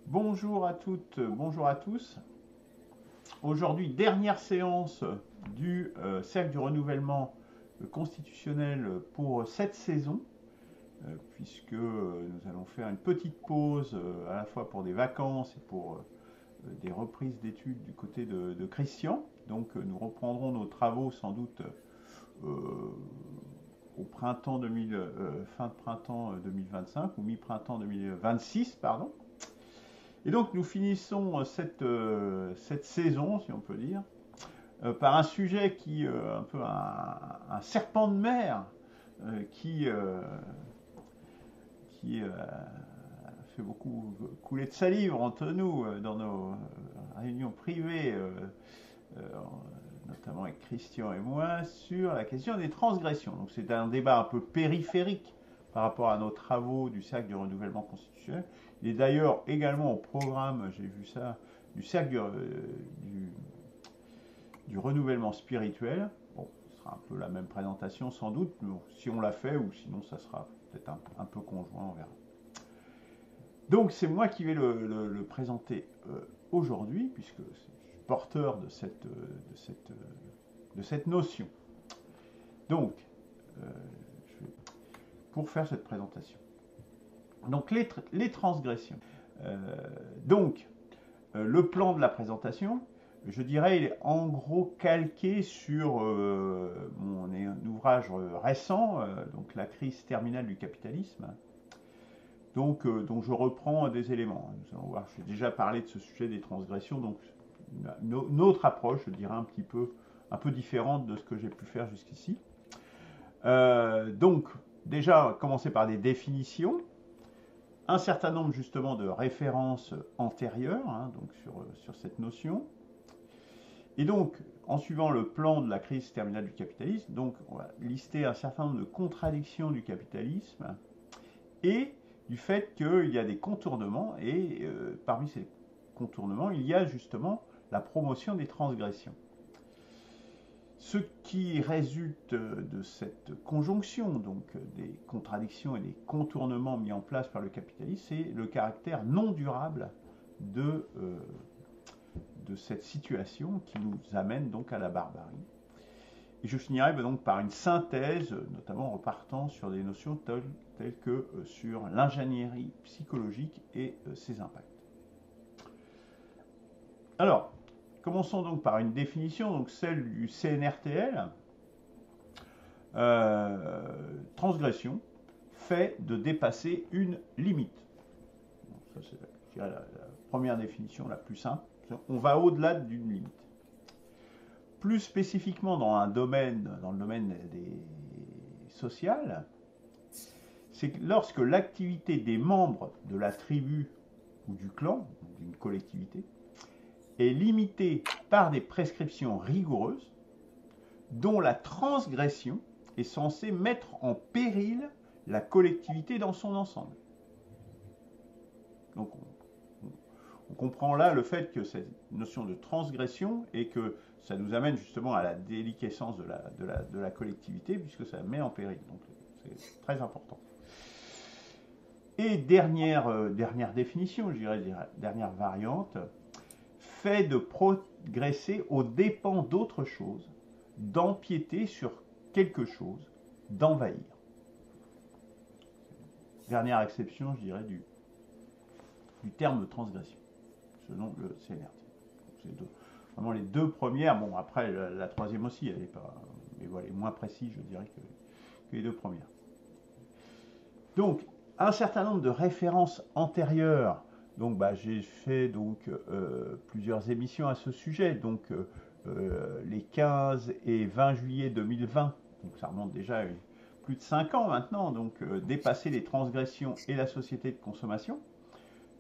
Bonjour à toutes, bonjour à tous. Aujourd'hui, dernière séance du Cercle du renouvellement constitutionnel pour cette saison, puisque nous allons faire une petite pause à la fois pour des vacances et pour des reprises d'études du côté de Christian. Donc nous reprendrons nos travaux sans doute euh, au printemps 2000, fin de printemps 2025 ou mi-printemps 2026, pardon. Et donc nous finissons cette saison, si on peut dire, par un sujet qui, un peu un serpent de mer, qui, qui fait beaucoup couler de salive entre nous dans nos réunions privées, euh, notamment avec Christian et moi, sur la question des transgressions. Donc c'est un débat un peu périphérique par rapport à nos travaux du cercle du renouvellement constitutionnel. Il est d'ailleurs également au programme, j'ai vu ça, du cercle du renouvellement spirituel. Bon, ce sera un peu la même présentation sans doute, mais bon, si on l'a fait, ou sinon ça sera peut-être un peu conjoint, on verra. Donc c'est moi qui vais le présenter aujourd'hui, puisque je suis porteur de cette notion. Donc, euh, pour faire cette présentation. Donc les transgressions. Euh, donc, le plan de la présentation, je dirais, il est en gros calqué sur mon ouvrage récent, donc La crise terminale du capitalisme, dont je reprends des éléments. Nous allons voir, j'ai déjà parlé de ce sujet des transgressions, donc une autre approche, je dirais un peu différente de ce que j'ai pu faire jusqu'ici. Donc, déjà, commencer par des définitions, un certain nombre justement de références antérieures donc sur cette notion. Et donc, en suivant le plan de la crise terminale du capitalisme, donc on va lister un certain nombre de contradictions du capitalisme et du fait qu'il y a des contournements, et parmi ces contournements, il y a justement la promotion des transgressions. Ce qui résulte de cette conjonction, donc des contradictions et des contournements mis en place par le capitalisme, c'est le caractère non durable de cette situation qui nous amène donc à la barbarie. Et je finirai donc par une synthèse, notamment en repartant sur des notions telles que sur l'ingénierie psychologique et ses impacts. Alors, commençons donc par une définition, donc celle du CNRTL. Transgression, fait de dépasser une limite. Bon, ça c'est la première définition la plus simple. On va au-delà d'une limite. Plus spécifiquement dans le domaine des sociales, c'est que lorsque l'activité des membres de la tribu ou du clan, d'une collectivité, est limitée par des prescriptions rigoureuses, dont la transgression est censée mettre en péril la collectivité dans son ensemble. Donc on comprend là le fait que cette notion de transgression et que ça nous amène justement à la déliquescence de la collectivité puisque ça met en péril. Donc c'est très important. Et dernière définition, je dirais, dernière variante, fait de progresser aux dépens d'autre chose, d'empiéter sur quelque chose, d'envahir. Dernière exception, je dirais, du terme de transgression, selon le CNRT. C'est vraiment les deux premières. Bon, après, la troisième aussi, elle n'est pas. Mais voilà, moins précis, je dirais, que les deux premières. Donc, un certain nombre de références antérieures. Donc, j'ai fait plusieurs émissions à ce sujet. Donc, les 15 et 20 juillet 2020. Donc, ça remonte déjà à plus de 5 ans maintenant. Donc, dépasser les transgressions et la société de consommation.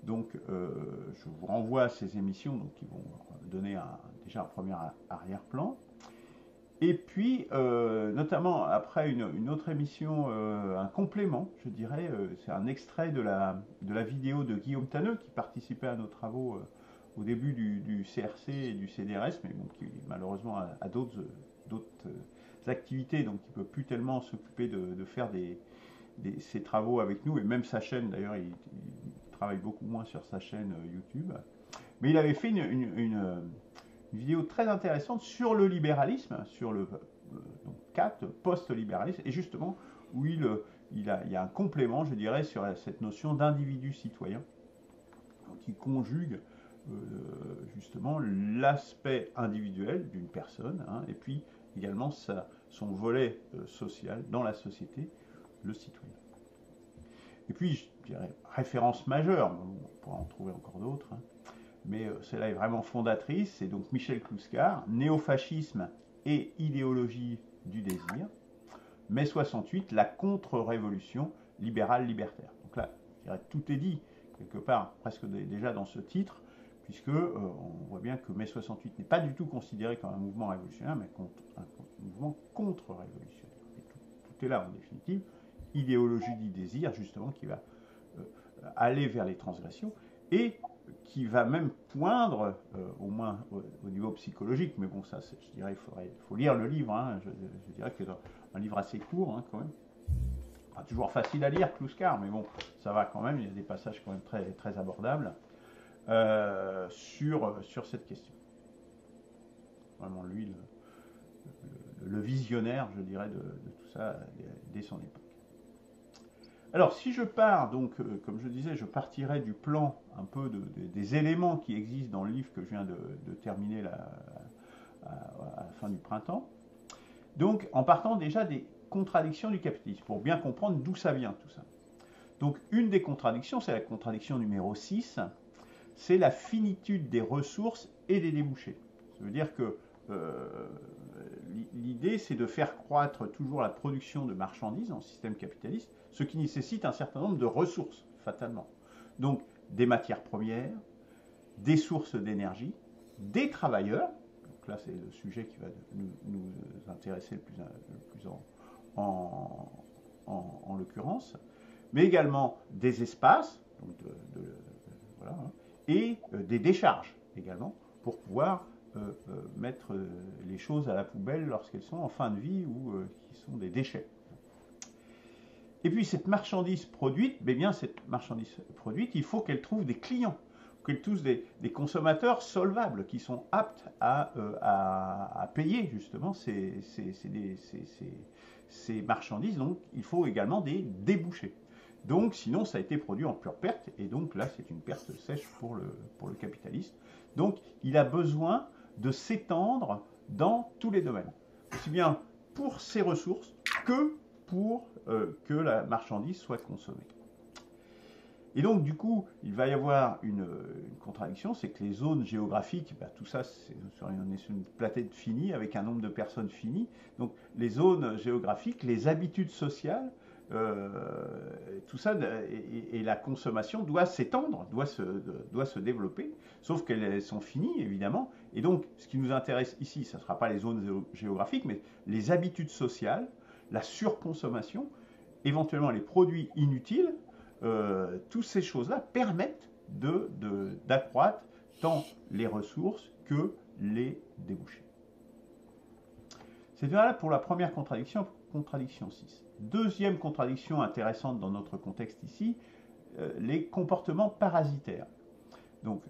Donc, je vous renvoie à ces émissions donc, qui vont donner déjà un premier arrière-plan. Et puis, notamment après une autre émission, un complément, je dirais, c'est un extrait de la vidéo de Guillaume Tanneux qui participait à nos travaux au début du CRC et du CDRS, mais bon, qui malheureusement a d'autres activités, donc il ne peut plus tellement s'occuper de faire ces travaux avec nous, et même sa chaîne d'ailleurs, il travaille beaucoup moins sur sa chaîne YouTube. Mais il avait fait une vidéo très intéressante sur le libéralisme, sur le donc 4, post-libéralisme, et justement où il y a un complément, je dirais, sur cette notion d'individu citoyen, qui conjugue justement l'aspect individuel d'une personne, hein, et puis également son volet social dans la société, le citoyen. Et puis, je dirais, référence majeure, on pourra en trouver encore d'autres, hein, mais celle-là est vraiment fondatrice, c'est donc Michel Clouscar, Néofascisme et idéologie du désir, mai 68, la contre-révolution libérale-libertaire. Donc là, je dirais, tout est dit, quelque part, presque déjà dans ce titre, puisque on voit bien que mai 68 n'est pas du tout considéré comme un mouvement révolutionnaire, mais un mouvement contre-révolutionnaire. Tout est là, en définitive. Idéologie du désir, justement, qui va aller vers les transgressions, et qui va même poindre, au moins au niveau psychologique, mais bon, ça, je dirais, il faut lire le livre, hein, je dirais que c'est un livre assez court, hein, quand même. Enfin, toujours facile à lire, Clouscar, mais bon, ça va quand même, il y a des passages quand même très, très abordables sur cette question. Vraiment, lui, le visionnaire, je dirais, de tout ça, dès son époque. Alors, si je pars, donc, comme je disais, je partirai du plan un peu des éléments qui existent dans le livre que je viens de terminer à la fin du printemps. Donc, en partant déjà des contradictions du capitalisme, pour bien comprendre d'où ça vient, tout ça. Donc, une des contradictions, c'est la contradiction numéro 6, c'est la finitude des ressources et des débouchés. Ça veut dire que l'idée, c'est de faire croître toujours la production de marchandises dans le système capitaliste, ce qui nécessite un certain nombre de ressources, fatalement. Donc, des matières premières, des sources d'énergie, des travailleurs, donc là, c'est le sujet qui va nous intéresser le plus en l'occurrence, mais également des espaces, donc voilà, hein, et des décharges également, pour pouvoir mettre les choses à la poubelle lorsqu'elles sont en fin de vie ou qui sont des déchets. Et puis cette marchandise produite, il faut qu'elle trouve des clients, qu'elle trouve des consommateurs solvables qui sont aptes à payer justement ces marchandises. Donc il faut également des débouchés. Donc sinon ça a été produit en pure perte, et donc là c'est une perte sèche pour le capitaliste. Donc il a besoin de s'étendre dans tous les domaines, aussi bien pour ses ressources que pour que la marchandise soit consommée. Et donc du coup, il va y avoir une contradiction, c'est que les zones géographiques, tout ça, on est sur une planète finie, avec un nombre de personnes fini. Donc les zones géographiques, les habitudes sociales, tout ça, et la consommation doit s'étendre, doit se développer, sauf qu'elles sont finies, évidemment. Et donc, ce qui nous intéresse ici, ce ne sera pas les zones géographiques, mais les habitudes sociales, la surconsommation, éventuellement les produits inutiles, toutes ces choses-là permettent d'accroître tant les ressources que les débouchés. C'est là pour la première contradiction 6. Deuxième contradiction intéressante dans notre contexte ici, les comportements parasitaires. Donc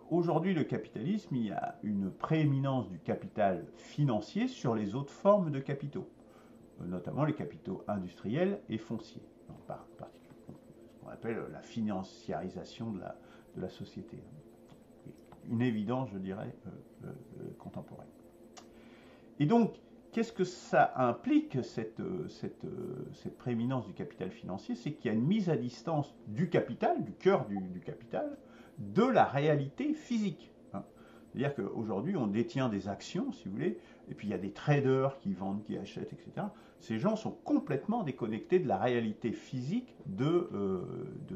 aujourd'hui, le capitalisme, il y a une prééminence du capital financier sur les autres formes de capitaux, notamment les capitaux industriels et fonciers, par particulier, ce qu'on appelle la financiarisation de la société. Une évidence, je dirais, contemporaine. Et donc, qu'est-ce que ça implique, cette prééminence du capital financier? C'est qu'il y a une mise à distance du capital, du cœur du capital, de la réalité physique. C'est-à-dire qu'aujourd'hui, on détient des actions, si vous voulez, et puis il y a des traders qui vendent, qui achètent, etc. Ces gens sont complètement déconnectés de la réalité physique de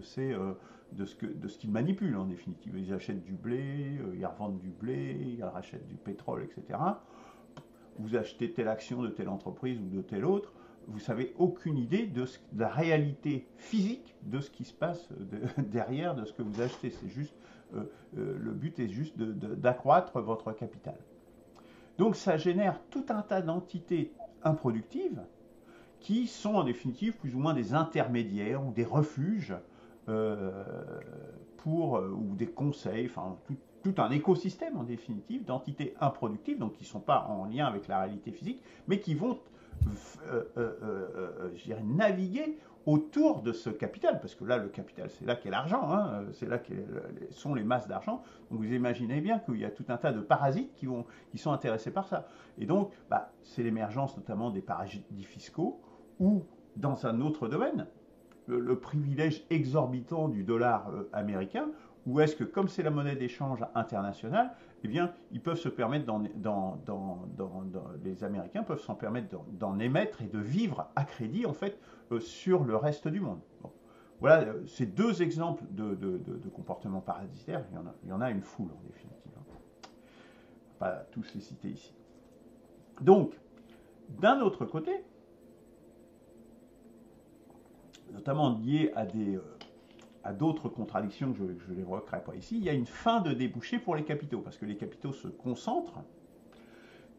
ce qu'ils manipulent, en définitive. Ils achètent du blé, ils revendent du blé, ils rachètent du pétrole, etc. Vous achetez telle action de telle entreprise ou de telle autre, vous n'avez aucune idée de la réalité physique de ce qui se passe derrière de ce que vous achetez. C'est juste, le but est juste d'accroître votre capital. Donc ça génère tout un tas d'entités improductives qui sont en définitive plus ou moins des intermédiaires ou des refuges ou des conseils, enfin tout un écosystème en définitive d'entités improductives, donc qui ne sont pas en lien avec la réalité physique, mais qui vont je dirais, naviguer autour de ce capital, parce que là, le capital, c'est là qu'est l'argent, hein, c'est là que sont les masses d'argent. Donc vous imaginez bien qu'il y a tout un tas de parasites qui sont intéressés par ça. Et donc, c'est l'émergence notamment des paradis fiscaux, ou dans un autre domaine, le privilège exorbitant du dollar américain, ou est-ce que, comme c'est la monnaie d'échange internationale, eh bien, ils peuvent se permettre les Américains peuvent s'en permettre d'en émettre et de vivre à crédit, en fait, sur le reste du monde. Bon. Voilà, ces deux exemples de comportements parasitaires, il y en a une foule, en définitive. Pas tous les citer ici. Donc, d'un autre côté, notamment lié à d'autres contradictions que je n'évoquerai pas ici, il y a une fin de débouché pour les capitaux, parce que les capitaux se concentrent,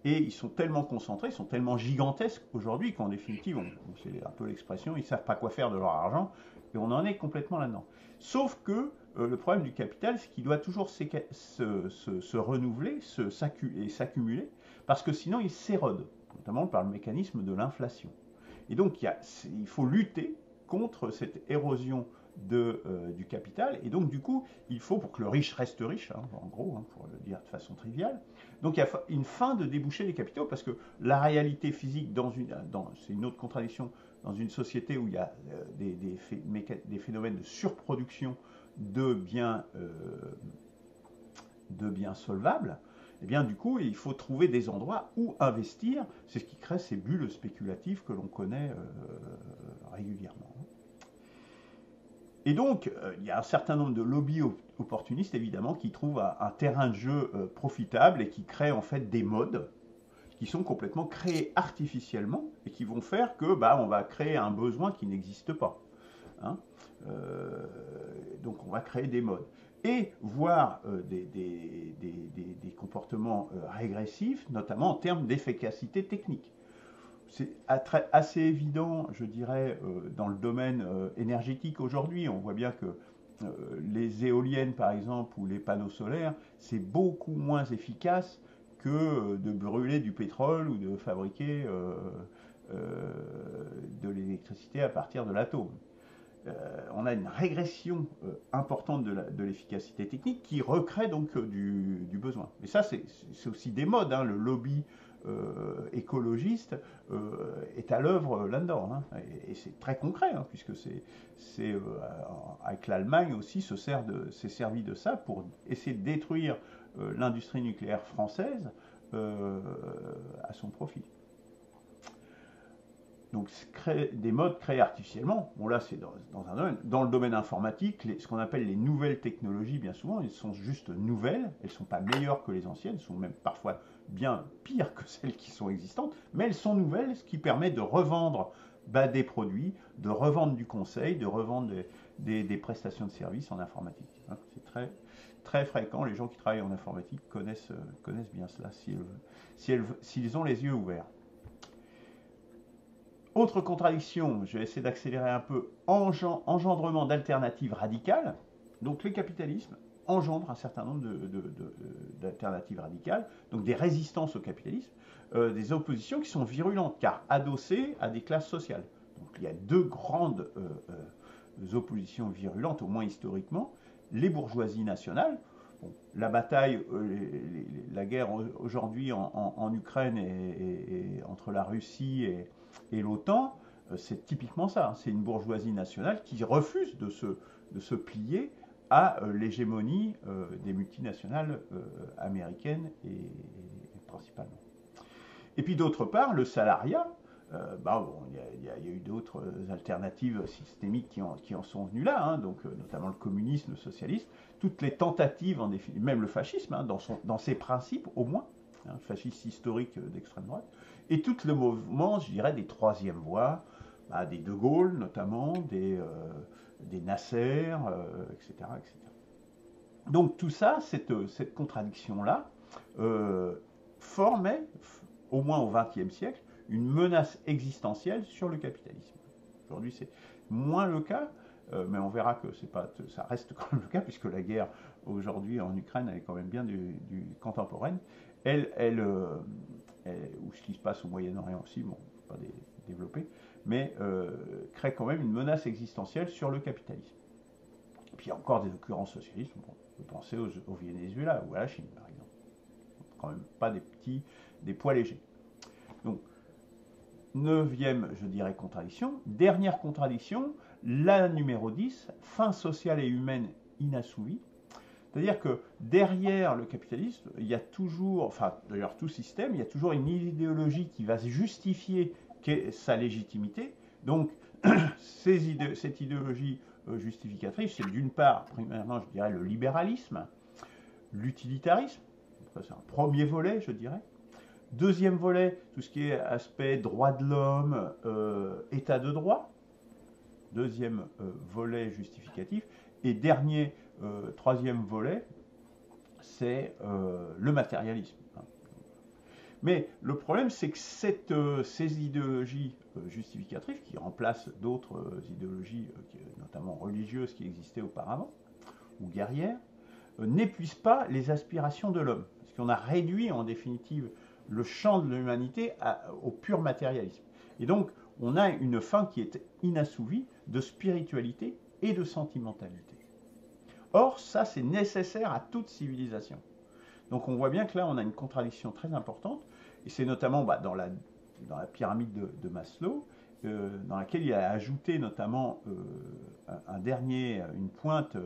et ils sont tellement concentrés, ils sont tellement gigantesques aujourd'hui qu'en définitive, c'est un peu l'expression, ils ne savent pas quoi faire de leur argent, et on en est complètement là-dedans. Sauf que le problème du capital, c'est qu'il doit toujours se renouveler et s'accumuler, parce que sinon il s'érode, notamment par le mécanisme de l'inflation. Et donc il faut lutter contre cette érosion du capital, et donc du coup il faut, pour que le riche reste riche, hein, en gros, hein, pour le dire de façon triviale, donc il y a une fin de déboucher des capitaux, parce que la réalité physique c'est une autre contradiction, dans une société où il y a des phénomènes de surproduction de biens solvables, et bien du coup il faut trouver des endroits où investir. C'est ce qui crée ces bulles spéculatives que l'on connaît régulièrement. Et donc, il y a un certain nombre de lobbies opportunistes, évidemment, qui trouvent un terrain de jeu profitable et qui créent en fait des modes qui sont complètement créés artificiellement et qui vont faire que on va créer un besoin qui n'existe pas. Hein. Donc, on va créer des modes. Et voir des comportements régressifs, notamment en termes d'efficacité technique. C'est assez évident, je dirais, dans le domaine énergétique aujourd'hui. On voit bien que les éoliennes, par exemple, ou les panneaux solaires, c'est beaucoup moins efficace que de brûler du pétrole ou de fabriquer de l'électricité à partir de l'atome. On a une régression importante de l'efficacité technique qui recrée donc du besoin. Mais ça, c'est aussi des modes, hein, le lobby écologiste est à l'œuvre là-dedans, hein, et c'est très concret, hein, puisque avec l'Allemagne aussi s'est servi de ça pour essayer de détruire l'industrie nucléaire française à son profit. Donc des modes créés artificiellement, bon là c'est dans le domaine informatique, ce qu'on appelle les nouvelles technologies, bien souvent, elles sont juste nouvelles, elles ne sont pas meilleures que les anciennes, elles sont même parfois bien pires que celles qui sont existantes, mais elles sont nouvelles, ce qui permet de revendre des produits, de revendre du conseil, de revendre des prestations de services en informatique. Hein. C'est très, très fréquent, les gens qui travaillent en informatique connaissent bien cela, s'ils ont les yeux ouverts. Autre contradiction, je vais essayer d'accélérer un peu, engendrement d'alternatives radicales. Donc le capitalisme engendre un certain nombre d'alternatives radicales, donc des résistances au capitalisme, des oppositions qui sont virulentes, car adossées à des classes sociales. Donc il y a deux grandes oppositions virulentes, au moins historiquement, les bourgeoisies nationales. Bon, la bataille, la guerre aujourd'hui en Ukraine et entre la Russie et l'OTAN, c'est typiquement ça. C'est une bourgeoisie nationale qui refuse de se plier à l'hégémonie des multinationales américaines et principalement. Et puis d'autre part, le salariat, il y a eu d'autres alternatives systémiques qui en sont venues là, hein, donc notamment le communisme, le socialisme, toutes les tentatives, même le fascisme, hein, dans ses principes au moins, hein, fasciste historique d'extrême droite, et tout le mouvement, je dirais, des troisièmes voies, des De Gaulle notamment, des Nasser, etc., etc. Donc tout ça, cette contradiction-là, formait, au moins au XXe siècle, une menace existentielle sur le capitalisme. Aujourd'hui, c'est moins le cas, mais on verra que ça reste quand même le cas, puisque la guerre aujourd'hui en Ukraine, elle est quand même bien du contemporaine. Ou ce qui se passe au Moyen-Orient aussi, bon, pas développer, mais crée quand même une menace existentielle sur le capitalisme. Et puis il y a encore des occurrences socialistes, bon, vous pensez au Venezuela ou à la Chine, par exemple. Quand même pas des poids légers. Donc, 9e, je dirais, contradiction. Dernière contradiction, la numéro 10, fin sociale et humaine inassouvie. C'est-à-dire que derrière le capitalisme, il y a toujours, enfin d'ailleurs tout système, il y a toujours une idéologie qui va justifier sa légitimité. Donc, cette idéologie justificatrice, c'est d'une part, premièrement, je dirais, le libéralisme, l'utilitarisme. C'est un premier volet, je dirais. Deuxième volet, tout ce qui est aspect droit de l'homme, état de droit. Deuxième volet justificatif. Et dernier, troisième volet, c'est le matérialisme. Mais le problème, c'est que ces idéologies justificatrices, qui remplacent d'autres idéologies, notamment religieuses, qui existaient auparavant, ou guerrières, n'épuisent pas les aspirations de l'homme. Parce qu'on a réduit, en définitive, le champ de l'humanité au pur matérialisme. Et donc, on a une fin qui est inassouvie de spiritualité et de sentimentalité. Or, ça, c'est nécessaire à toute civilisation. Donc, on voit bien que là, on a une contradiction très importante, et c'est notamment dans la pyramide de Maslow, dans laquelle il a ajouté notamment une pointe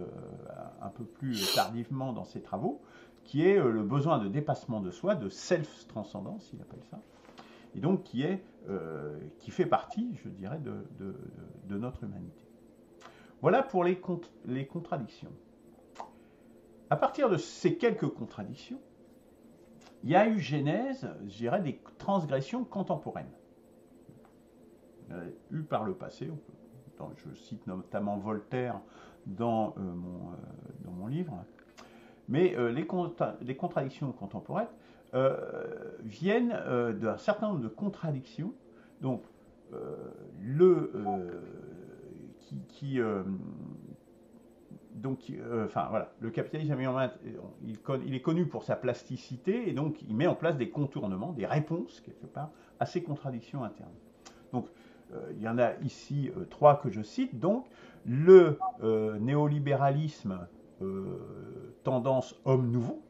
un peu plus tardivement dans ses travaux, qui est le besoin de dépassement de soi, de self-transcendance, il appelle ça, et donc qui fait partie, je dirais, de notre humanité. Voilà pour les contradictions. À partir de ces quelques contradictions, il y a eu genèse, je dirais, des transgressions contemporaines. Il y en a eu par le passé, je cite notamment Voltaire dans mon livre, mais les contradictions contemporaines viennent d'un certain nombre de contradictions, donc le capitalisme a mis en main, il est connu pour sa plasticité, et donc il met en place des contournements, des réponses, quelque part, à ces contradictions internes. Donc, il y en a ici trois que je cite. Donc, le néolibéralisme, tendance homme nouveau,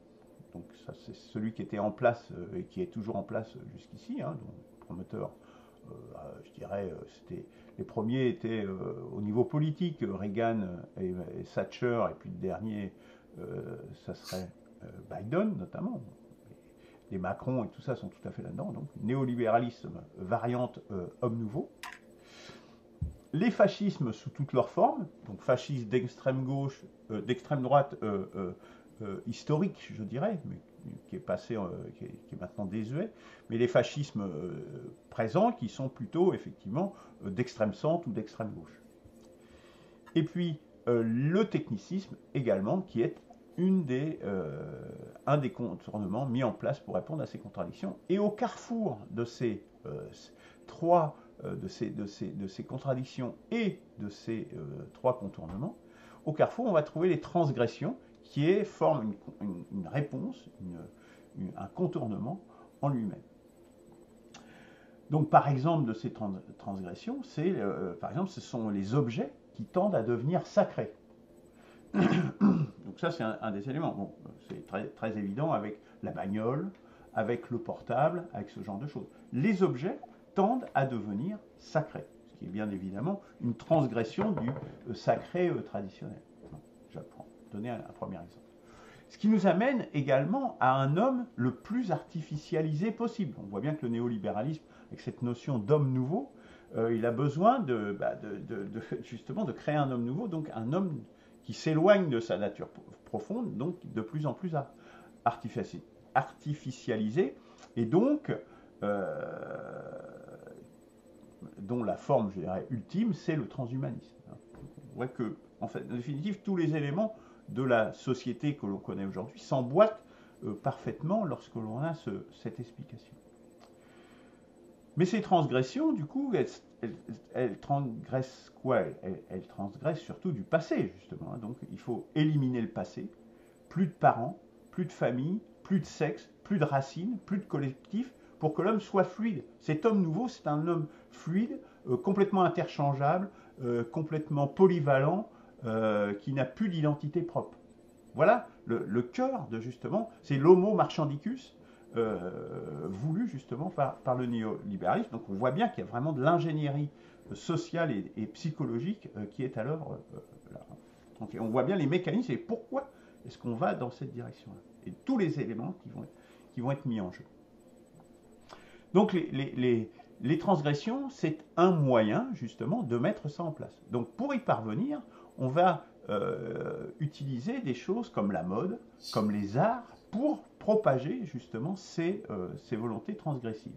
donc ça c'est celui qui était en place et qui est toujours en place jusqu'ici, dont le promoteur, je dirais, les premiers étaient au niveau politique, Reagan et Thatcher, et puis le dernier, ça serait Biden notamment. Les Macron et tout ça sont tout à fait là-dedans. Donc, néolibéralisme, variante homme nouveau. Les fascismes sous toutes leurs formes, donc fascisme d'extrême gauche, d'extrême droite historique, je dirais, mais qui est passé, qui est maintenant désuet, mais les fascismes présents qui sont plutôt effectivement d'extrême centre ou d'extrême gauche. Et puis le technicisme également, qui est un des contournements mis en place pour répondre à ces contradictions. Et au carrefour de ces de ces contradictions et de ces trois contournements, au carrefour, on va trouver les transgressions qui forment une réponse, un contournement en lui-même. Donc, par exemple, de ces transgressions, par exemple, ce sont les objets qui tendent à devenir sacrés. Donc ça, c'est un des éléments. Bon, c'est très, très évident avec la bagnole, avec le portable, avec ce genre de choses. Les objets tendent à devenir sacrés, ce qui est bien évidemment une transgression du sacré traditionnel. Je vais donner un premier exemple. Ce qui nous amène également à un homme le plus artificialisé possible. On voit bien que le néolibéralisme, avec cette notion d'homme nouveau, il a besoin justement de créer un homme nouveau, donc un homme qui s'éloigne de sa nature profonde, donc de plus en plus artificialisé, et donc dont la forme, je dirais, ultime, c'est le transhumanisme. On voit que, en fait, en définitive, tous les éléments de la société que l'on connaît aujourd'hui s'emboîtent parfaitement lorsque l'on a cette explication. Mais ces transgressions, du coup, elle transgresse quoi? Elle transgresse surtout du passé, justement. Hein. Donc il faut éliminer le passé. Plus de parents, plus de famille, plus de sexe, plus de racines, plus de collectif, pour que l'homme soit fluide. Cet homme nouveau, c'est un homme fluide, complètement interchangeable, complètement polyvalent, qui n'a plus d'identité propre. Voilà le cœur de justement, c'est l'homo marchandicus, voulu justement par le néolibéralisme. Donc on voit bien qu'il y a vraiment de l'ingénierie sociale et psychologique qui est à l'œuvre là. Donc on voit bien les mécanismes et pourquoi est-ce qu'on va dans cette direction-là. Et tous les éléments qui vont être mis en jeu. Donc les transgressions, c'est un moyen justement de mettre ça en place. Donc pour y parvenir, on va utiliser des choses comme la mode, comme les arts, pour propager justement ces volontés transgressives.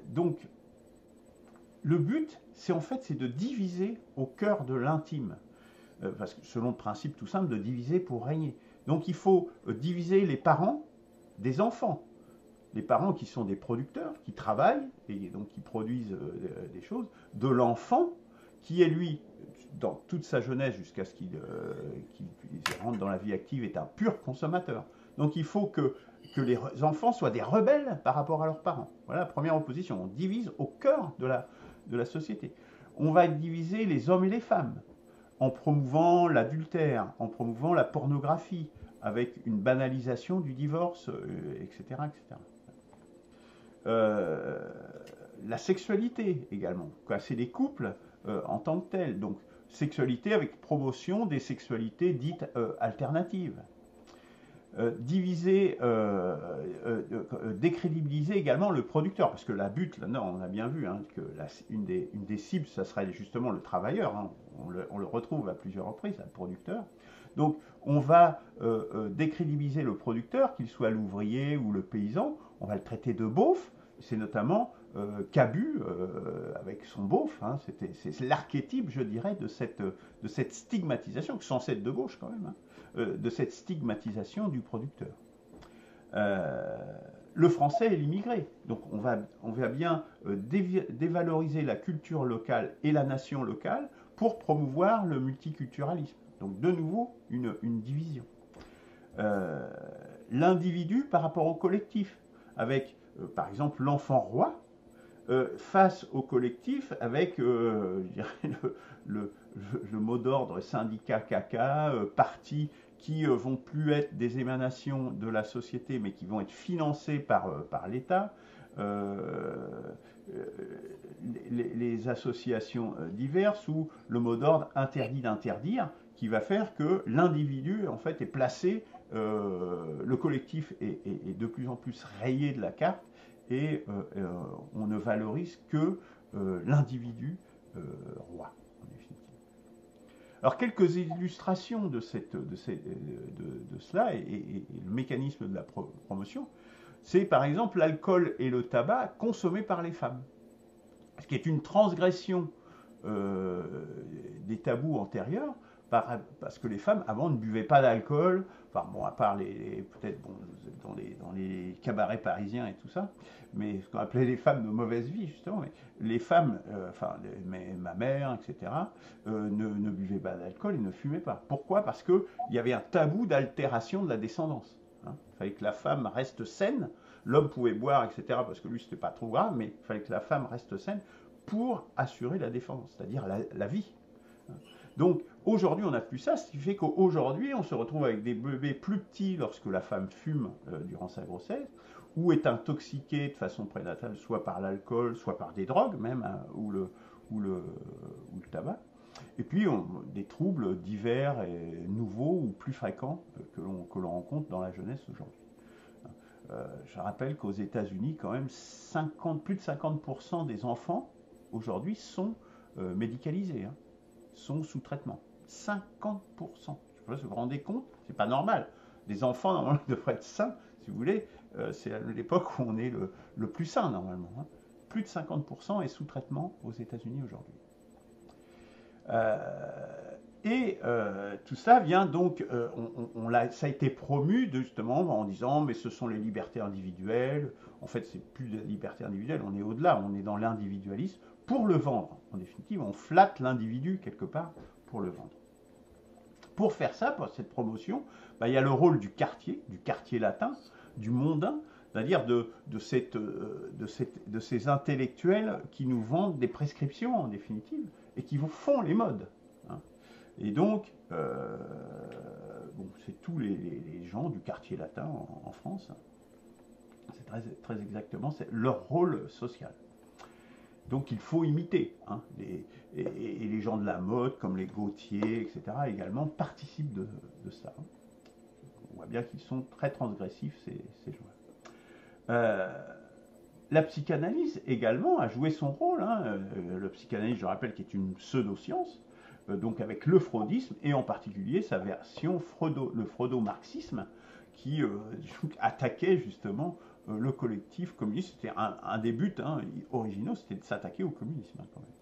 Donc le but, c'est en fait de diviser au cœur de l'intime. Parce que selon le principe tout simple de diviser pour régner. Donc il faut diviser les parents des enfants. Les parents qui sont des producteurs, qui travaillent, et donc qui produisent des choses, de l'enfant, qui est lui, dans toute sa jeunesse, jusqu'à ce qu'il rentre dans la vie active, est un pur consommateur. Donc il faut que les enfants soient des rebelles par rapport à leurs parents. Voilà la première opposition. On divise au cœur de la société. On va diviser les hommes et les femmes, en promouvant l'adultère, en promouvant la pornographie, avec une banalisation du divorce, etc. etc. La sexualité également, casser les couples en tant que tels. Donc, sexualité avec promotion des sexualités dites alternatives. Décrédibiliser également le producteur, parce que la butte, là, non, on a bien vu hein, que une des cibles, ça serait justement le travailleur, hein, on le retrouve à plusieurs reprises, le producteur. Donc on va décrédibiliser le producteur, qu'il soit l'ouvrier ou le paysan, on va le traiter de beauf, c'est notamment Cabu avec son beauf, hein, c'est l'archétype, je dirais, de cette stigmatisation, qui est censée être de gauche quand même, hein, de cette stigmatisation du producteur. Le français et l'immigré. Donc on va bien dévaloriser la culture locale et la nation locale pour promouvoir le multiculturalisme. Donc de nouveau, une division. L'individu par rapport au collectif, avec par exemple l'enfant roi, face au collectif avec je dirais, le mot d'ordre syndicat caca, partis qui vont plus être des émanations de la société mais qui vont être financés par l'État, les associations diverses ou le mot d'ordre interdit d'interdire qui va faire que l'individu en fait est placé, le collectif est de plus en plus rayé de la carte et on ne valorise que l'individu roi, en définitive. Alors, quelques illustrations de cela et le mécanisme de la promotion, c'est par exemple l'alcool et le tabac consommés par les femmes, ce qui est une transgression des tabous antérieurs, parce que les femmes avant ne buvaient pas d'alcool, enfin bon, à part peut-être bon, dans les cabarets parisiens et tout ça, mais ce qu'on appelait les femmes de mauvaise vie justement, mais les femmes, ma mère, etc., ne buvaient pas d'alcool et ne fumaient pas. Pourquoi? Parce qu'il y avait un tabou d'altération de la descendance. Hein. Il fallait que la femme reste saine, l'homme pouvait boire, etc., parce que lui c'était pas trop grave, mais il fallait que la femme reste saine pour assurer la défense, c'est-à-dire la vie. Donc aujourd'hui on n'a plus ça, ce qui fait qu'aujourd'hui on se retrouve avec des bébés plus petits lorsque la femme fume durant sa grossesse, ou est intoxiquée de façon prénatale, soit par l'alcool, soit par des drogues même, hein, ou le tabac. Et puis des troubles divers et nouveaux ou plus fréquents que l'on rencontre dans la jeunesse aujourd'hui. Je rappelle qu'aux États-Unis, quand même, plus de 50% des enfants aujourd'hui sont médicalisés, hein, sont sous traitement. 50%. Je ne sais pas si vous vous rendez compte, c'est pas normal. Les enfants, normalement, devraient être sains, si vous voulez. C'est à l'époque où on est le plus sain, normalement. Hein. Plus de 50% est sous traitement aux États-Unis aujourd'hui. Et tout ça vient donc, ça a été promu justement en disant mais ce sont les libertés individuelles. En fait, c'est plus de la liberté individuelle, on est au-delà, on est dans l'individualisme pour le vendre. En définitive, on flatte l'individu quelque part pour le vendre. Pour faire ça, pour cette promotion, il y a le rôle du quartier latin, du mondain, c'est-à-dire de ces intellectuels qui nous vendent des prescriptions en définitive et qui vous font les modes. Hein. Et donc, c'est tous les gens du quartier latin en France. C'est très exactement leur rôle social. Donc il faut imiter. Hein, et les gens de la mode, comme les Gautier, etc., également participent de ça. On voit bien qu'ils sont très transgressifs, ces gens-là. La psychanalyse également a joué son rôle. Hein. Le psychanalyse, je rappelle, qui est une pseudo-science, donc avec le freudisme, et en particulier sa version le freudo-marxisme, qui attaquait justement le collectif communiste. C'était un des buts originaux, c'était de s'attaquer au communisme. Quand même.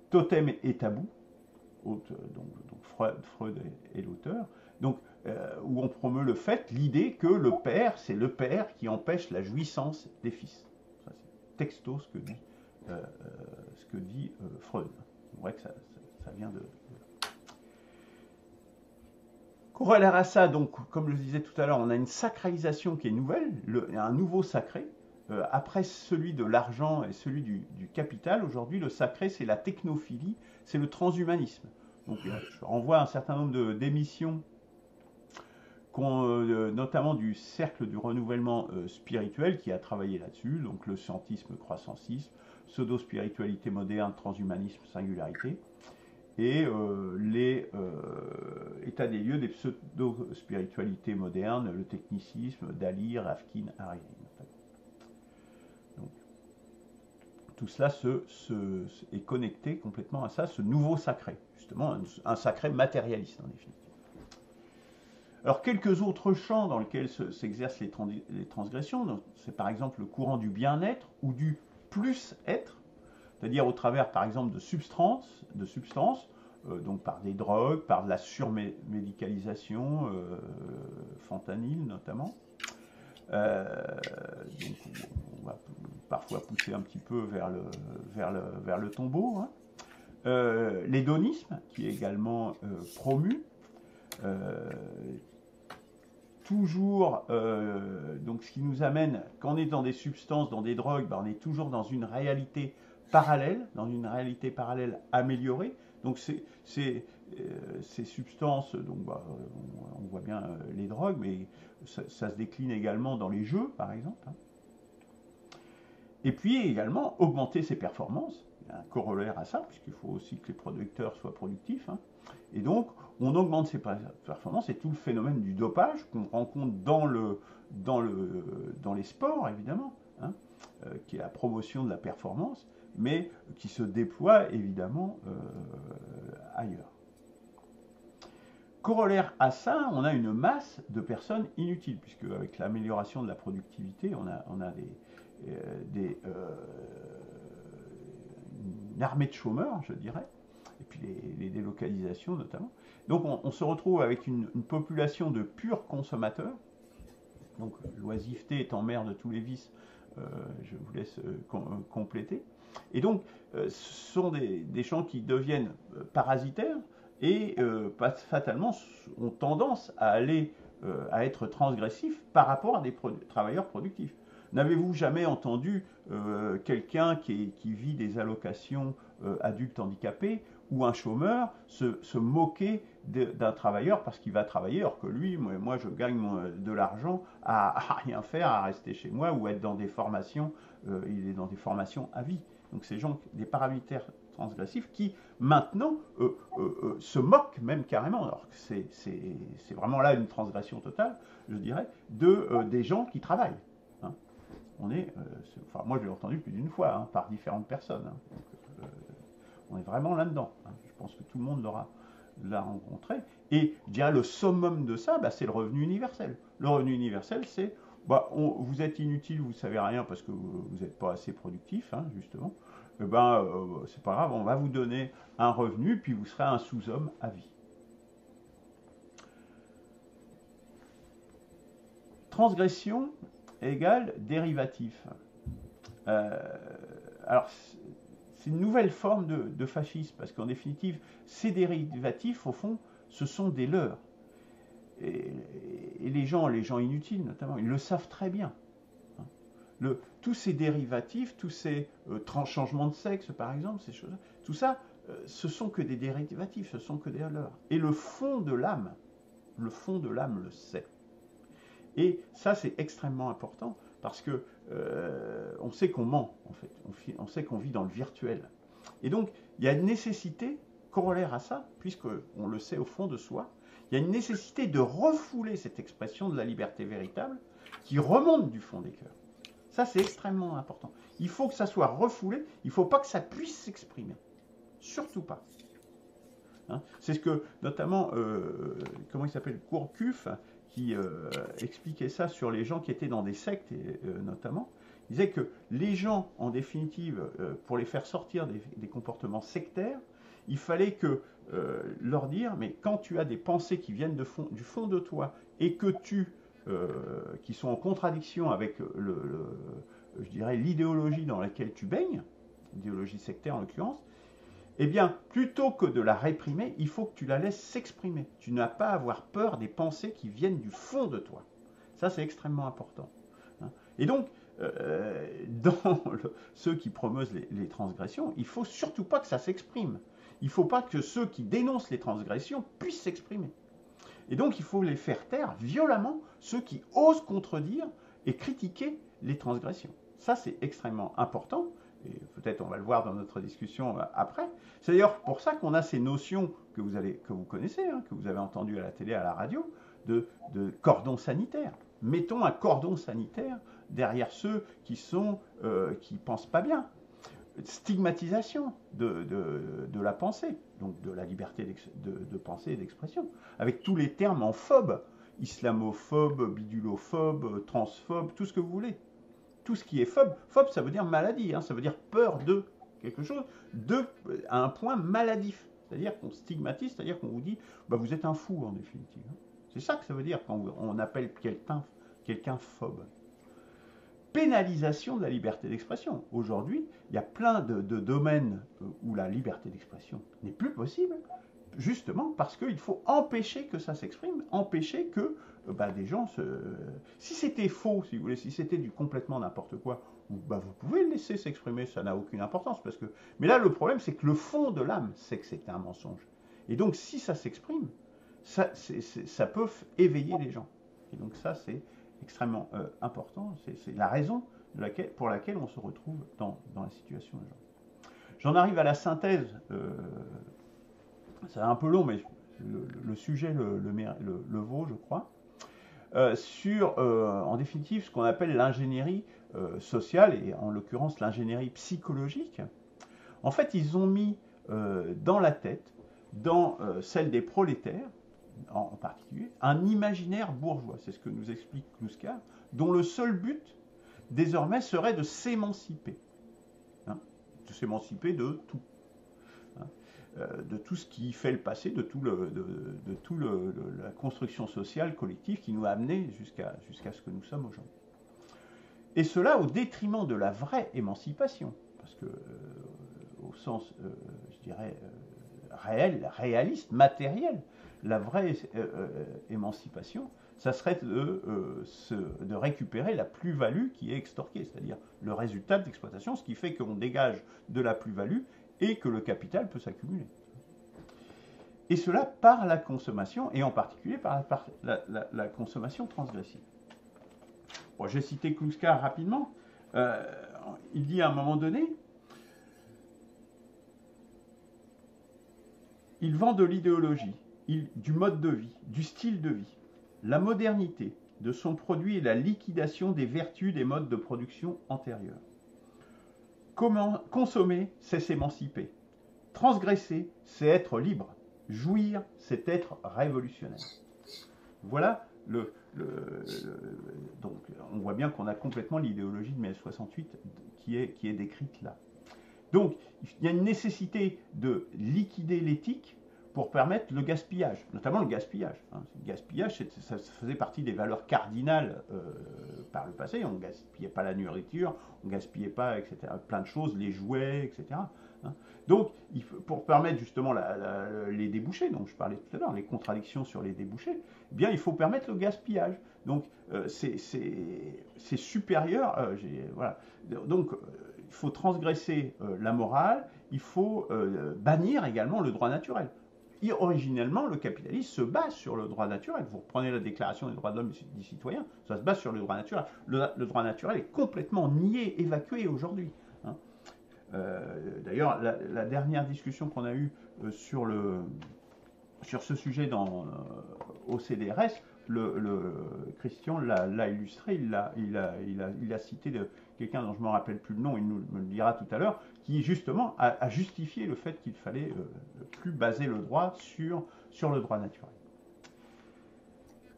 Totem et tabou, donc Freud est l'auteur, donc où on promeut l'idée que le père, c'est le père qui empêche la jouissance des fils. Ça, c'est texto ce que dit Freud. C'est vrai que ça vient de là. Corollaire à ça, donc, comme je le disais tout à l'heure, on a une sacralisation qui est nouvelle, un nouveau sacré. Après celui de l'argent et celui du capital, aujourd'hui, le sacré, c'est la technophilie, c'est le transhumanisme. Donc, je renvoie à un certain nombre d'émissions, notamment du Cercle du renouvellement spirituel, qui a travaillé là-dessus, donc le scientisme, croissancisme, pseudo-spiritualité moderne, transhumanisme, singularité, et les états des lieux des pseudo-spiritualités modernes, le technicisme, Dali, Rafkin, Hariri. Donc, tout cela est connecté complètement à ça, ce nouveau sacré, justement, un sacré matérialiste en définitive. Alors, quelques autres champs dans lesquels s'exercent les transgressions, c'est par exemple le courant du bien-être ou du plus-être, c'est-à-dire au travers, par exemple, de substances, donc par des drogues, par de la surmédicalisation, fentanyl notamment. Donc, on va parfois pousser un petit peu vers le tombeau. Hein. L'hédonisme, qui est également promu. Toujours, donc ce qui nous amène, quand on est dans des substances, dans des drogues, on est toujours dans une réalité parallèle, améliorée. Donc ces substances, donc on voit bien les drogues, mais ça se décline également dans les jeux, par exemple. Hein. Et puis également augmenter ses performances. Il y a un corollaire à ça, puisqu'il faut aussi que les producteurs soient productifs. Hein. Et donc, on augmente ses performances, et tout le phénomène du dopage qu'on rencontre dans les sports, évidemment, hein, qui est la promotion de la performance, mais qui se déploie évidemment ailleurs. Corollaire à ça, on a une masse de personnes inutiles, puisque avec l'amélioration de la productivité, on a une armée de chômeurs, je dirais, et puis les délocalisations notamment. Donc on se retrouve avec une population de purs consommateurs. Donc l'oisiveté étant mère de tous les vices, je vous laisse compléter. Et donc ce sont des gens qui deviennent parasitaires et fatalement ont tendance à être transgressifs par rapport à des travailleurs productifs. N'avez-vous jamais entendu quelqu'un qui vit des allocations adultes handicapés ou un chômeur se moquer d'un travailleur parce qu'il va travailler, alors que lui, moi je gagne de l'argent à rien faire, à rester chez moi ou être dans des formations, il est dans des formations à vie. Donc ces gens, des paramilitaires transgressifs qui maintenant se moquent même carrément, alors que c'est vraiment là une transgression totale, je dirais, des gens qui travaillent. Hein. Moi je l'ai entendu plus d'une fois, hein, par différentes personnes. Hein. Donc, on est vraiment là-dedans. Hein. Je pense que tout le monde l'a rencontré. Et je dirais le summum de ça, c'est le revenu universel. Le revenu universel, c'est vous êtes inutile, vous ne savez rien parce que vous n'êtes pas assez productif, hein, justement. eh ben, c'est pas grave, on va vous donner un revenu, puis vous serez un sous-homme à vie. Transgression égale dérivatif. Alors, c'est une nouvelle forme de fascisme, parce qu'en définitive, ces dérivatifs, au fond, ce sont des leurs. Et les gens inutiles notamment, ils le savent très bien. Tous ces dérivatifs, tous ces changements de sexe, par exemple, ces choses, tout ça, ce sont que des dérivatifs, ce sont que des leurs. Et le fond de l'âme le sait. Et ça, c'est extrêmement important, parce que on sait qu'on ment, en fait. On sait qu'on vit dans le virtuel. Et donc, il y a une nécessité corollaire à ça, puisqu'on le sait au fond de soi, il y a une nécessité de refouler cette expression de la liberté véritable qui remonte du fond des cœurs. Ça, c'est extrêmement important. Il faut que ça soit refoulé, il ne faut pas que ça puisse s'exprimer. Surtout pas. Hein, c'est ce que, notamment, comment il s'appelle, Gourcuff, qui expliquait ça sur les gens qui étaient dans des sectes, notamment. Il disait que les gens, en définitive, pour les faire sortir des comportements sectaires, il fallait que leur dire, mais quand tu as des pensées qui viennent du fond de toi et que qui sont en contradiction avec je dirais, l'idéologie dans laquelle tu baignes, l'idéologie sectaire en l'occurrence, eh bien, plutôt que de la réprimer, il faut que tu la laisses s'exprimer. Tu n'as pas à avoir peur des pensées qui viennent du fond de toi. Ça, c'est extrêmement important. Et donc, dans ceux qui promeuvent les transgressions, il ne faut surtout pas que ça s'exprime. Il ne faut pas que ceux qui dénoncent les transgressions puissent s'exprimer. Et donc, il faut les faire taire violemment, ceux qui osent contredire et critiquer les transgressions. Ça, c'est extrêmement important, et peut-être on va le voir dans notre discussion après. C'est d'ailleurs pour ça qu'on a ces notions que vous connaissez, hein, que vous avez entendues à la télé, à la radio, de cordon sanitaire. Mettons un cordon sanitaire derrière ceux qui pensent pas bien. Stigmatisation de la pensée, donc de la liberté de pensée et d'expression, avec tous les termes en phobe, islamophobe, bidulophobe, transphobe, tout ce que vous voulez. Tout ce qui est phobe, phobe ça veut dire maladie, hein, ça veut dire peur de quelque chose, à un point maladif. C'est-à-dire qu'on stigmatise, c'est-à-dire qu'on vous dit, bah, vous êtes un fou en définitive. C'est ça que ça veut dire quand on appelle quelqu'un phobe. Pénalisation de la liberté d'expression. Aujourd'hui, il y a plein de domaines où la liberté d'expression n'est plus possible, justement parce qu'il faut empêcher que ça s'exprime, empêcher que des gens Si c'était faux, si vous voulez, si c'était du complètement n'importe quoi, vous pouvez le laisser s'exprimer, ça n'a aucune importance. Mais là, le problème, c'est que le fond de l'âme sait que c'est un mensonge. Et donc, si ça s'exprime, ça peut éveiller les gens. Et donc ça, c'est extrêmement important. C'est la raison pour laquelle on se retrouve dans la situation des gens. J'en arrive à la synthèse. C'est un peu long, mais le sujet le vaut, je crois. Sur, en définitive, ce qu'on appelle l'ingénierie sociale, et en l'occurrence l'ingénierie psychologique. En fait, ils ont mis dans la tête, dans celle des prolétaires, en particulier, un imaginaire bourgeois, c'est ce que nous explique Kluskar, dont le seul but, désormais, serait de s'émanciper. Hein, de s'émanciper de tout. De tout ce qui fait le passé, de tout la construction sociale collective qui nous a amenés jusqu'à ce que nous sommes aujourd'hui. Et cela au détriment de la vraie émancipation, parce que au sens, je dirais, réaliste, matériel, la vraie émancipation, ça serait de récupérer la plus-value qui est extorquée, c'est-à-dire le résultat de l'exploitation, ce qui fait qu'on dégage de la plus-value et que le capital peut s'accumuler. Et cela par la consommation, et en particulier par la consommation transgressive. Bon, j'ai cité Kluskar rapidement. Il dit à un moment donné, il vend de l'idéologie, du mode de vie, du style de vie, la modernité de son produit et la liquidation des vertus des modes de production antérieurs. Comment consommer, c'est s'émanciper. Transgresser, c'est être libre. Jouir, c'est être révolutionnaire. Voilà donc on voit bien qu'on a complètement l'idéologie de mai 68 qui est décrite là. Donc, il y a une nécessité de liquider l'éthique pour permettre le gaspillage, notamment le gaspillage. Hein. Le gaspillage, ça faisait partie des valeurs cardinales par le passé. On ne gaspillait pas la nourriture, on ne gaspillait pas, etc., plein de choses, les jouets, etc. Hein. Donc, pour permettre justement les débouchés, dont je parlais tout à l'heure, les contradictions sur les débouchés, eh bien, il faut permettre le gaspillage. Donc, c'est supérieur. Voilà. Donc, il faut transgresser la morale, il faut bannir également le droit naturel. Originellement, le capitalisme se base sur le droit naturel. Vous reprenez la Déclaration des droits de l'homme et du citoyen, ça se base sur le droit naturel. Le droit naturel est complètement nié, évacué aujourd'hui. Hein. D'ailleurs, la dernière discussion qu'on a eue sur ce sujet au CDRS, Christian l'a illustré, il a cité quelqu'un dont je ne me rappelle plus le nom, il me le dira tout à l'heure, qui justement a justifié le fait qu'il fallait plus baser le droit sur le droit naturel.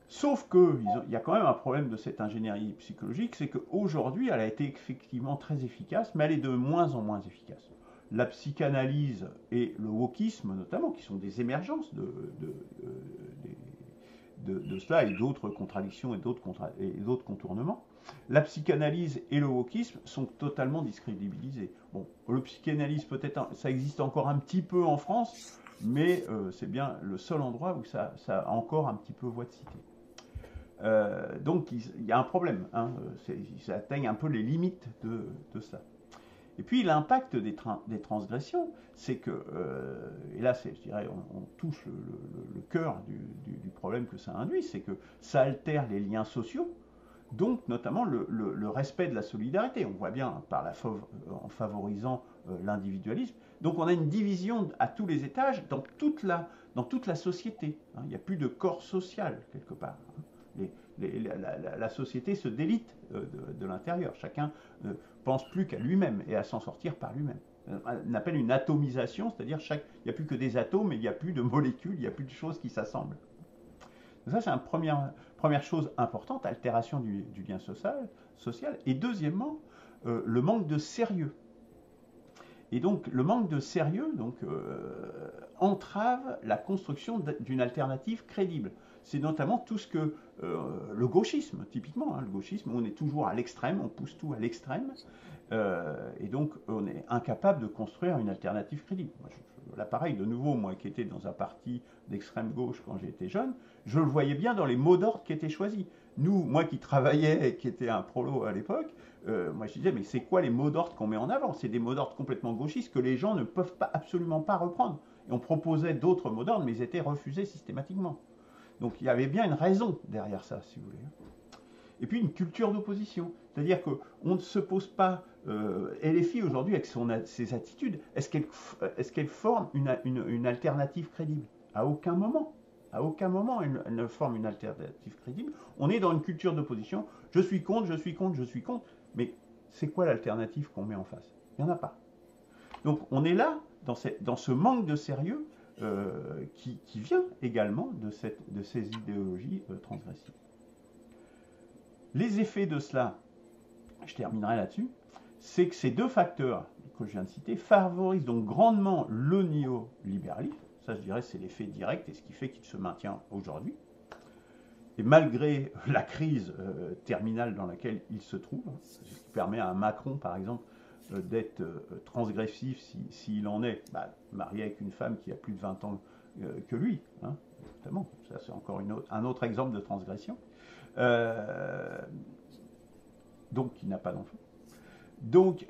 Sauf qu'il y a quand même un problème de cette ingénierie psychologique, c'est qu'aujourd'hui, elle a été effectivement très efficace, mais elle est de moins en moins efficace. La psychanalyse et le wokisme, notamment, qui sont des émergences de cela et d'autres contradictions et d'autres contournements, la psychanalyse et le wokisme sont totalement discrédibilisés. Bon, le psychanalyse, peut-être, ça existe encore un petit peu en France, mais c'est bien le seul endroit où ça a encore un petit peu voix de cité. Donc il y a un problème, hein, ça atteigne un peu les limites de cela. Et puis l'impact des transgressions, c'est que, et là je dirais on touche le cœur du problème que ça induit, c'est que ça altère les liens sociaux, donc notamment le respect de la solidarité. On voit bien en favorisant l'individualisme. Donc on a une division à tous les étages dans toute la société. Hein. Il n'y a plus de corps social quelque part. Hein. La société se délite de l'intérieur. Chacun ne pense plus qu'à lui-même et à s'en sortir par lui-même. On appelle une atomisation, c'est-à-dire il n'y a plus que des atomes, et il n'y a plus de molécules, il n'y a plus de choses qui s'assemblent. Ça, c'est une première chose importante, altération du lien social. Et deuxièmement, le manque de sérieux. Et donc, le manque de sérieux entrave la construction d'une alternative crédible. C'est notamment tout ce que le gauchisme, typiquement, hein, le gauchisme, on est toujours à l'extrême, on pousse tout à l'extrême, et donc on est incapable de construire une alternative crédible. Là, pareil, de nouveau, moi qui étais dans un parti d'extrême gauche quand j'étais jeune, je le voyais bien dans les mots d'ordre qui étaient choisis. Moi qui travaillais et qui était un prolo à l'époque, moi je disais, mais c'est quoi les mots d'ordre qu'on met en avant? C'est des mots d'ordre complètement gauchistes que les gens ne peuvent absolument pas reprendre. Et on proposait d'autres mots d'ordre, mais ils étaient refusés systématiquement. Donc il y avait bien une raison derrière ça, si vous voulez. Et puis une culture d'opposition. C'est-à-dire qu'on ne se pose pas... et les filles aujourd'hui, avec ses attitudes, est-ce qu'elles forment une alternative crédible? À aucun moment. À aucun moment elles ne forment une alternative crédible. On est dans une culture d'opposition. Je suis contre, je suis contre, je suis contre. Mais c'est quoi l'alternative qu'on met en face? Il n'y en a pas. Donc on est là, dans ce manque de sérieux, qui vient également de ces idéologies transgressives. Les effets de cela, je terminerai là-dessus, c'est que ces deux facteurs que je viens de citer favorisent donc grandement le néolibéralisme. Ça, je dirais, c'est l'effet direct et ce qui fait qu'il se maintient aujourd'hui. Et malgré la crise terminale dans laquelle il se trouve, ce qui permet à un Macron, par exemple, d'être transgressif s'il en est, marié avec une femme qui a plus de 20 ans que lui, hein, notamment. Ça, c'est encore un autre exemple de transgression. Donc, qui n'a pas d'enfant. Donc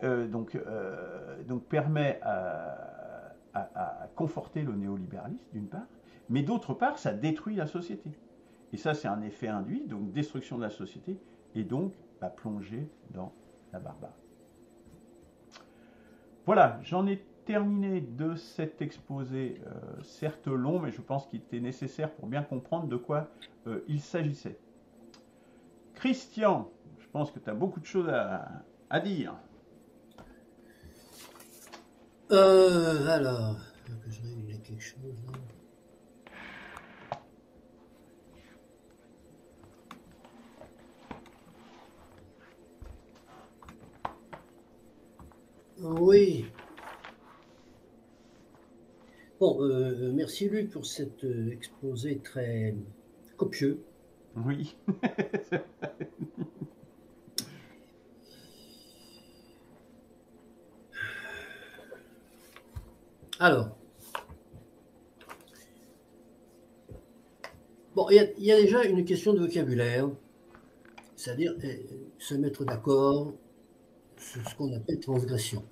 permet à conforter le néolibéralisme, d'une part, mais d'autre part, ça détruit la société. Et ça, c'est un effet induit, donc destruction de la société, et donc plonger dans la barbarie. Voilà, j'en ai terminé de cet exposé, certes long, mais je pense qu'il était nécessaire pour bien comprendre de quoi il s'agissait. Christian, je pense que tu as beaucoup de choses à dire. Alors, que je règle quelque chose. Hein. Oui. Bon, merci Luc pour cet exposé très copieux. Oui. Alors, bon, il y a déjà une question de vocabulaire, c'est-à-dire se mettre d'accord sur ce qu'on appelle transgression.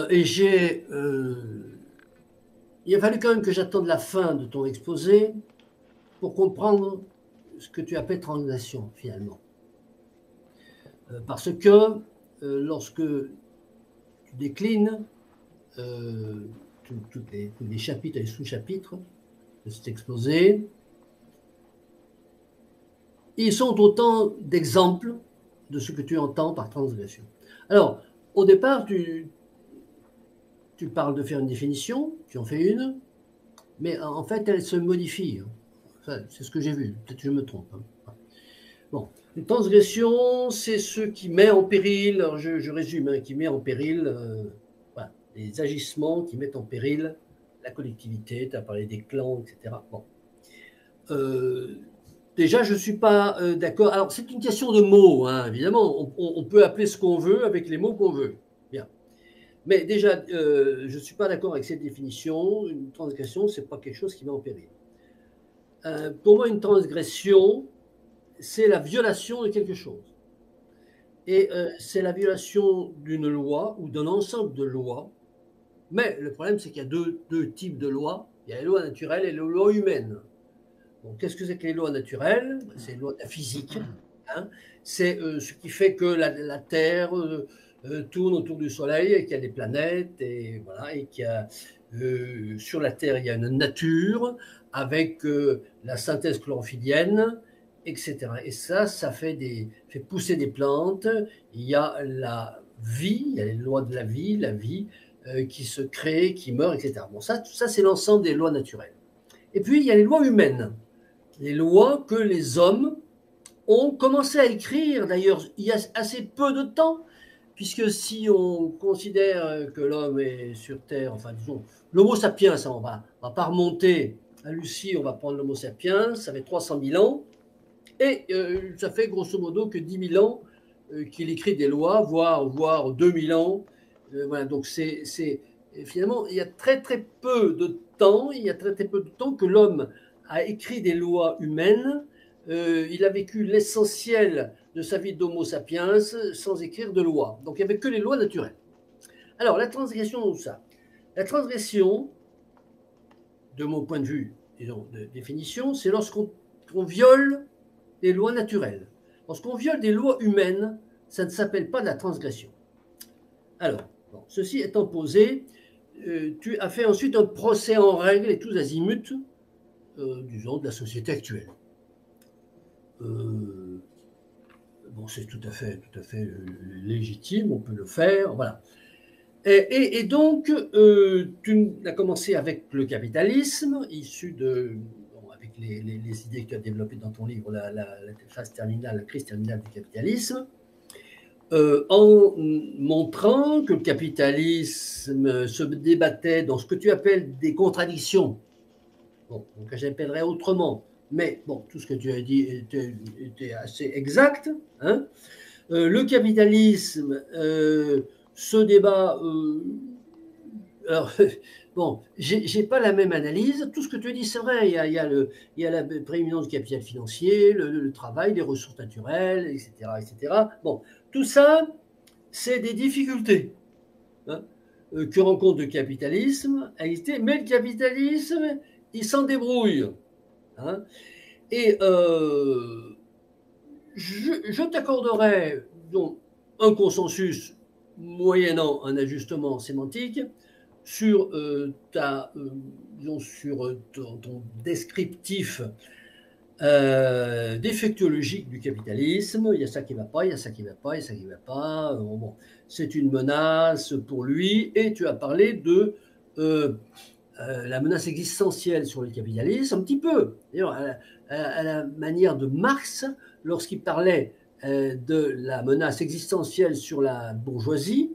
Et il a fallu quand même que j'attende la fin de ton exposé pour comprendre ce que tu appelles transgression, finalement. Parce que lorsque tu déclines tous les chapitres et les sous-chapitres de cet exposé, ils sont autant d'exemples de ce que tu entends par transgression. Alors, au départ, tu parles de faire une définition, tu en fais une, mais en fait, elle se modifie. Enfin, c'est ce que j'ai vu, peut-être que je me trompe. Hein. Bon, une transgression, c'est ce qui met en péril, alors je résume, hein, qui met en péril voilà, les agissements qui mettent en péril la collectivité, tu as parlé des clans, etc. Bon. Déjà, je ne suis pas d'accord. Alors, c'est une question de mots, hein, évidemment. On peut appeler ce qu'on veut avec les mots qu'on veut. Bien. Mais déjà, je ne suis pas d'accord avec cette définition. Une transgression, ce n'est pas quelque chose qui met en péril. Pour moi, une transgression, c'est la violation de quelque chose. Et c'est la violation d'une loi ou d'un ensemble de lois. Mais le problème, c'est qu'il y a deux types de lois. Il y a les lois naturelles et les lois humaines. Bon, qu'est-ce que c'est que les lois naturelles? C'est les lois de la physique. Hein. C'est ce qui fait que la Terre tourne autour du Soleil et qu'il y a des planètes et voilà, et qu'il y a sur la Terre il y a une nature avec la synthèse chlorophyllienne, etc. Et ça fait pousser des plantes. Il y a la vie, il y a les lois de la vie qui se crée, qui meurt, etc. Bon, ça c'est l'ensemble des lois naturelles. Et puis il y a les lois humaines. Les lois que les hommes ont commencé à écrire, d'ailleurs, il y a assez peu de temps, puisque si on considère que l'homme est sur Terre, enfin disons, l'Homo sapiens, on va pas remonter à Lucie, on va prendre l'Homo sapiens, ça fait 300 000 ans, et ça fait grosso modo que 10 000 ans qu'il écrit des lois, voire 2000 ans. Voilà, donc finalement, il y a très très peu de temps, que l'homme a écrit des lois humaines. Il a vécu l'essentiel de sa vie d'Homo sapiens sans écrire de loi. Donc il n'y avait que les lois naturelles. Alors la transgression, ça. La transgression, de mon point de vue, disons, de définition, c'est lorsqu'on viole des lois naturelles. Lorsqu'on viole des lois humaines, ça ne s'appelle pas de la transgression. Alors, bon, ceci étant posé, tu as fait ensuite un procès en règle et tous azimuts, disons, de la société actuelle. Bon, c'est tout à fait légitime, on peut le faire, voilà. Et donc, tu as commencé avec le capitalisme, issu de, bon, avec les idées que tu as développées dans ton livre, la phase terminale, la crise terminale du capitalisme, en montrant que le capitalisme se débattait dans ce que tu appelles des contradictions, bon, que j'appellerais autrement, mais bon, tout ce que tu as dit était assez exact. Hein. Le capitalisme ce débat, alors, bon, j'ai pas la même analyse. Tout ce que tu dis, c'est vrai. Il y a la prééminence du capital financier, le travail, les ressources naturelles, etc., etc. Bon, tout ça, c'est des difficultés hein, que rencontre le capitalisme à exister. Mais le capitalisme, il s'en débrouille. Hein, et je t'accorderai donc un consensus moyennant un ajustement sémantique sur ton descriptif défectologique du capitalisme. Il y a ça qui ne va pas, il y a ça qui ne va pas, il y a ça qui ne va pas. Bon, c'est une menace pour lui. Et tu as parlé de la menace existentielle sur le capitalisme, un petit peu. D'ailleurs, à la manière de Marx, lorsqu'il parlait de la menace existentielle sur la bourgeoisie,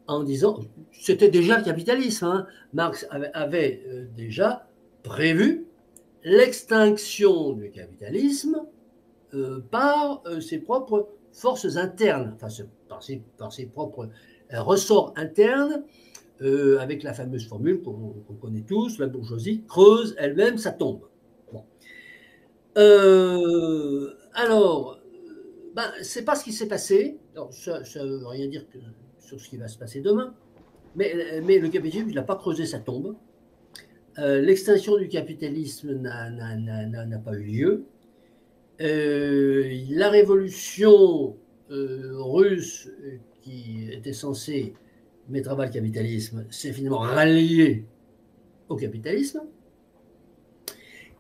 en disant, c'était déjà le capitalisme, hein. Marx avait déjà prévu l'extinction du capitalisme par ses propres forces internes, enfin par ses propres ressorts internes, avec la fameuse formule qu'on connaît tous, la bourgeoisie creuse elle-même sa tombe. Bon. Alors, ben, c'est pas ce qui s'est passé. Alors, ça ne veut rien dire sur ce qui va se passer demain, mais le capitalisme, il n'a pas creusé sa tombe. L'extinction du capitalisme n'a pas eu lieu. La révolution russe qui était censée mettre à bas le capitalisme s'est finalement ralliée au capitalisme.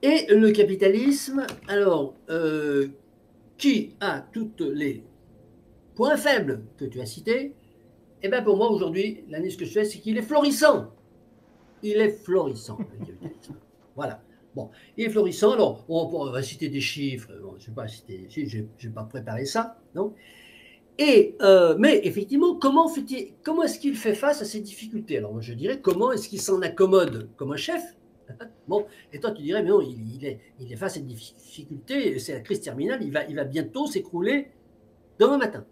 Et le capitalisme, alors, qui a tous les points faibles que tu as cités, eh bien pour moi aujourd'hui, l'analyse que je fais, c'est qu'il est florissant. Il est florissant, le capitalisme. Voilà. Bon, il est florissant. Alors, on va citer des chiffres. Bon, je ne vais pas citer des chiffres, je n'ai pas préparé ça, non. Et, mais effectivement, comment est-ce qu'il fait face à ces difficultés? Alors, moi, je dirais, comment est-ce qu'il s'en accommode comme un chef? Bon, et toi, tu dirais, mais non, il est face à une difficulté, c'est la crise terminale, il va bientôt s'écrouler demain matin.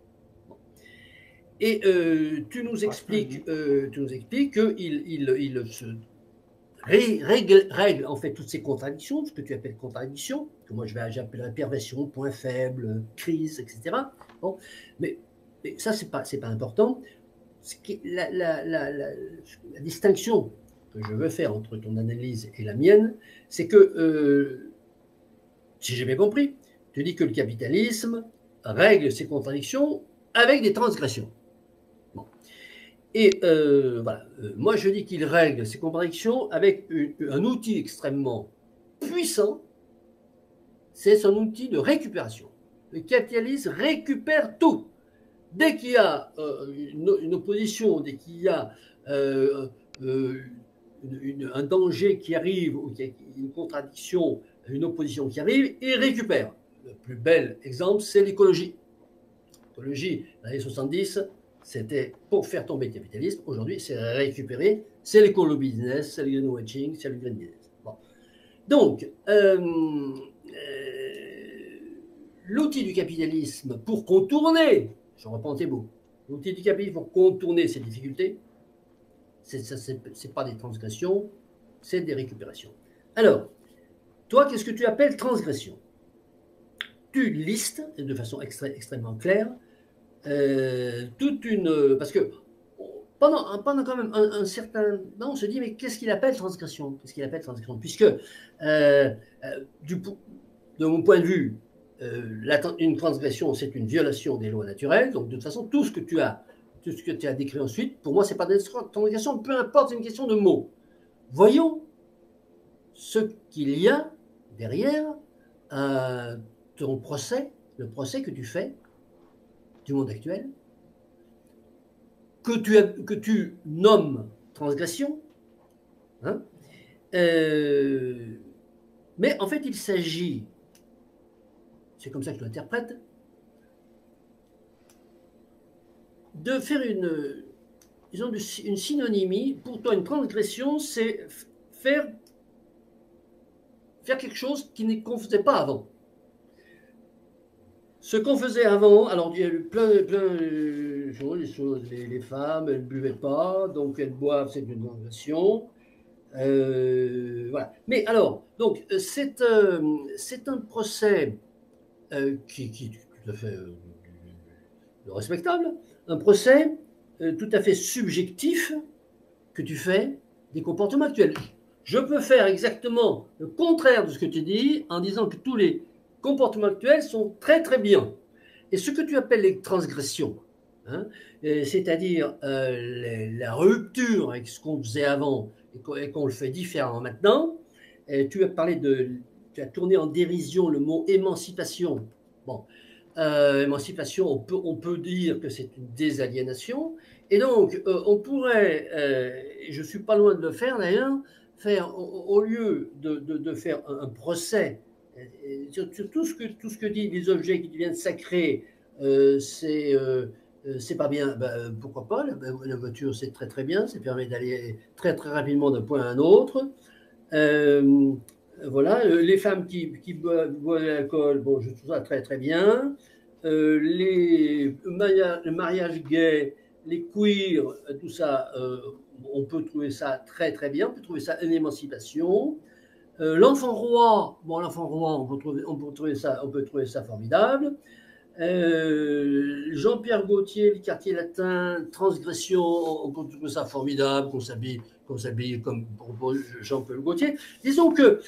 Bon. Et tu nous expliques qu'il se règle en fait toutes ces contradictions, ce que tu appelles contradictions, que moi j'appellerais perversion, point faible, crise, etc. Bon, mais ça, c'est pas important. La distinction que je veux faire entre ton analyse et la mienne, c'est que, si j'ai bien compris, tu dis que le capitalisme règle ses contradictions avec des transgressions. Bon. Et voilà, moi je dis qu'il règle ses contradictions avec un outil extrêmement puissant, c'est son outil de récupération. Le capitalisme récupère tout. Dès qu'il y a une opposition, dès qu'il y a un danger qui arrive, ou une contradiction, une opposition qui arrive, il récupère. Le plus bel exemple, c'est l'écologie. L'écologie, dans les années 70, c'était pour faire tomber le capitalisme. Aujourd'hui, c'est récupérer. C'est l'écolo-business, c'est le greenwashing, c'est le green business. Bon. Donc, l'outil du capitalisme pour contourner, je reprends tes mots, l'outil du capitalisme pour contourner ces difficultés, c'est pas des transgressions, c'est des récupérations. Alors, toi, qu'est-ce que tu appelles transgression? Tu listes, de façon extrêmement claire, toute une... Parce que pendant quand même un certain temps, on se dit, mais qu'est-ce qu'il appelle transgression? Qu'est-ce qu'il appelle transgression? Puisque, de mon point de vue, une transgression, c'est une violation des lois naturelles. Donc, de toute façon, tout ce que tu as décrit ensuite, pour moi, ce n'est pas des transgressions, peu importe, c'est une question de mots. Voyons ce qu'il y a derrière ton procès, le procès que tu fais du monde actuel, que tu nommes transgression, hein, mais en fait, il s'agit, c'est comme ça que je l'interprète, de faire une synonymie. Pour toi, une transgression, c'est faire quelque chose qu'on ne faisait pas avant. Ce qu'on faisait avant, alors il y a eu plein de choses. Les femmes, elles ne buvaient pas, donc elles boivent, c'est une transgression. Voilà. Mais alors, donc, c'est un procès qui est tout à fait respectable, un procès tout à fait subjectif que tu fais des comportements actuels. Je peux faire exactement le contraire de ce que tu dis en disant que tous les comportements actuels sont très très bien. Et ce que tu appelles les transgressions, hein, c'est-à-dire la rupture avec ce qu'on faisait avant et qu'on le fait différemment maintenant, tu as tourné en dérision le mot émancipation. Bon, émancipation, on peut dire que c'est une désaliénation. Et donc, on pourrait, et je ne suis pas loin de le faire d'ailleurs, au lieu de faire un procès sur tout ce que disent les objets qui deviennent sacrés, c'est c'est pas bien, ben, pourquoi pas, la voiture c'est très très bien, ça permet d'aller très très rapidement d'un point à un autre. Euh, voilà, les femmes qui boivent de l'alcool, bon, je trouve ça très très bien. Le mariage gay, les queers, tout ça, on peut trouver ça très très bien, on peut trouver ça une émancipation. L'enfant roi, bon, l'enfant roi, on peut trouver ça formidable. Jean-Pierre Gaultier, le quartier latin, transgression, on peut trouver ça formidable, qu'on s'habille comme propose Jean-Paul Gaultier. Disons que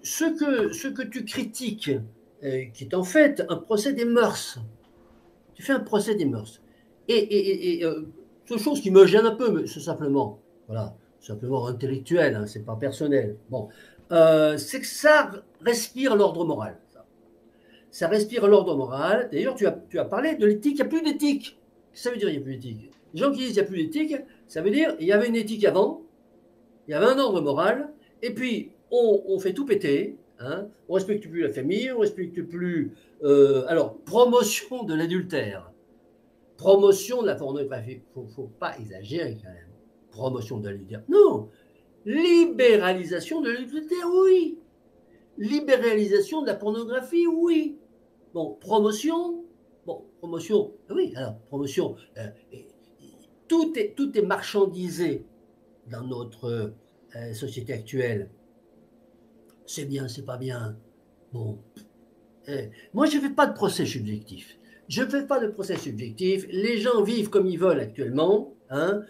ce que tu critiques, qui est en fait un procès des mœurs, tu fais un procès des mœurs. Et cette chose qui me gêne un peu, mais c'est simplement, voilà, simplement intellectuel, hein, c'est pas personnel. Bon, c'est que ça respire l'ordre moral. Ça respire l'ordre moral. D'ailleurs, tu as parlé de l'éthique, il n'y a plus d'éthique. Qu'est-ce que ça veut dire, il n'y a plus d'éthique? Les gens qui disent qu'il n'y a plus d'éthique, ça veut dire il y avait une éthique avant, il y avait un ordre moral, et puis on fait tout péter, hein, on ne respecte plus la famille, on ne respecte plus... alors, promotion de l'adultère, promotion de la pornographie, il ne faut pas exagérer quand même. Promotion de l'adultère, non. Libéralisation de l'adultère, oui. Libéralisation de la pornographie, oui. Bon, promotion, oui, alors, promotion, tout est marchandisé dans notre société actuelle. C'est bien, c'est pas bien. Bon, moi, je ne fais pas de procès subjectif. Je ne fais pas de procès subjectif. Les gens vivent comme ils veulent actuellement. Hein.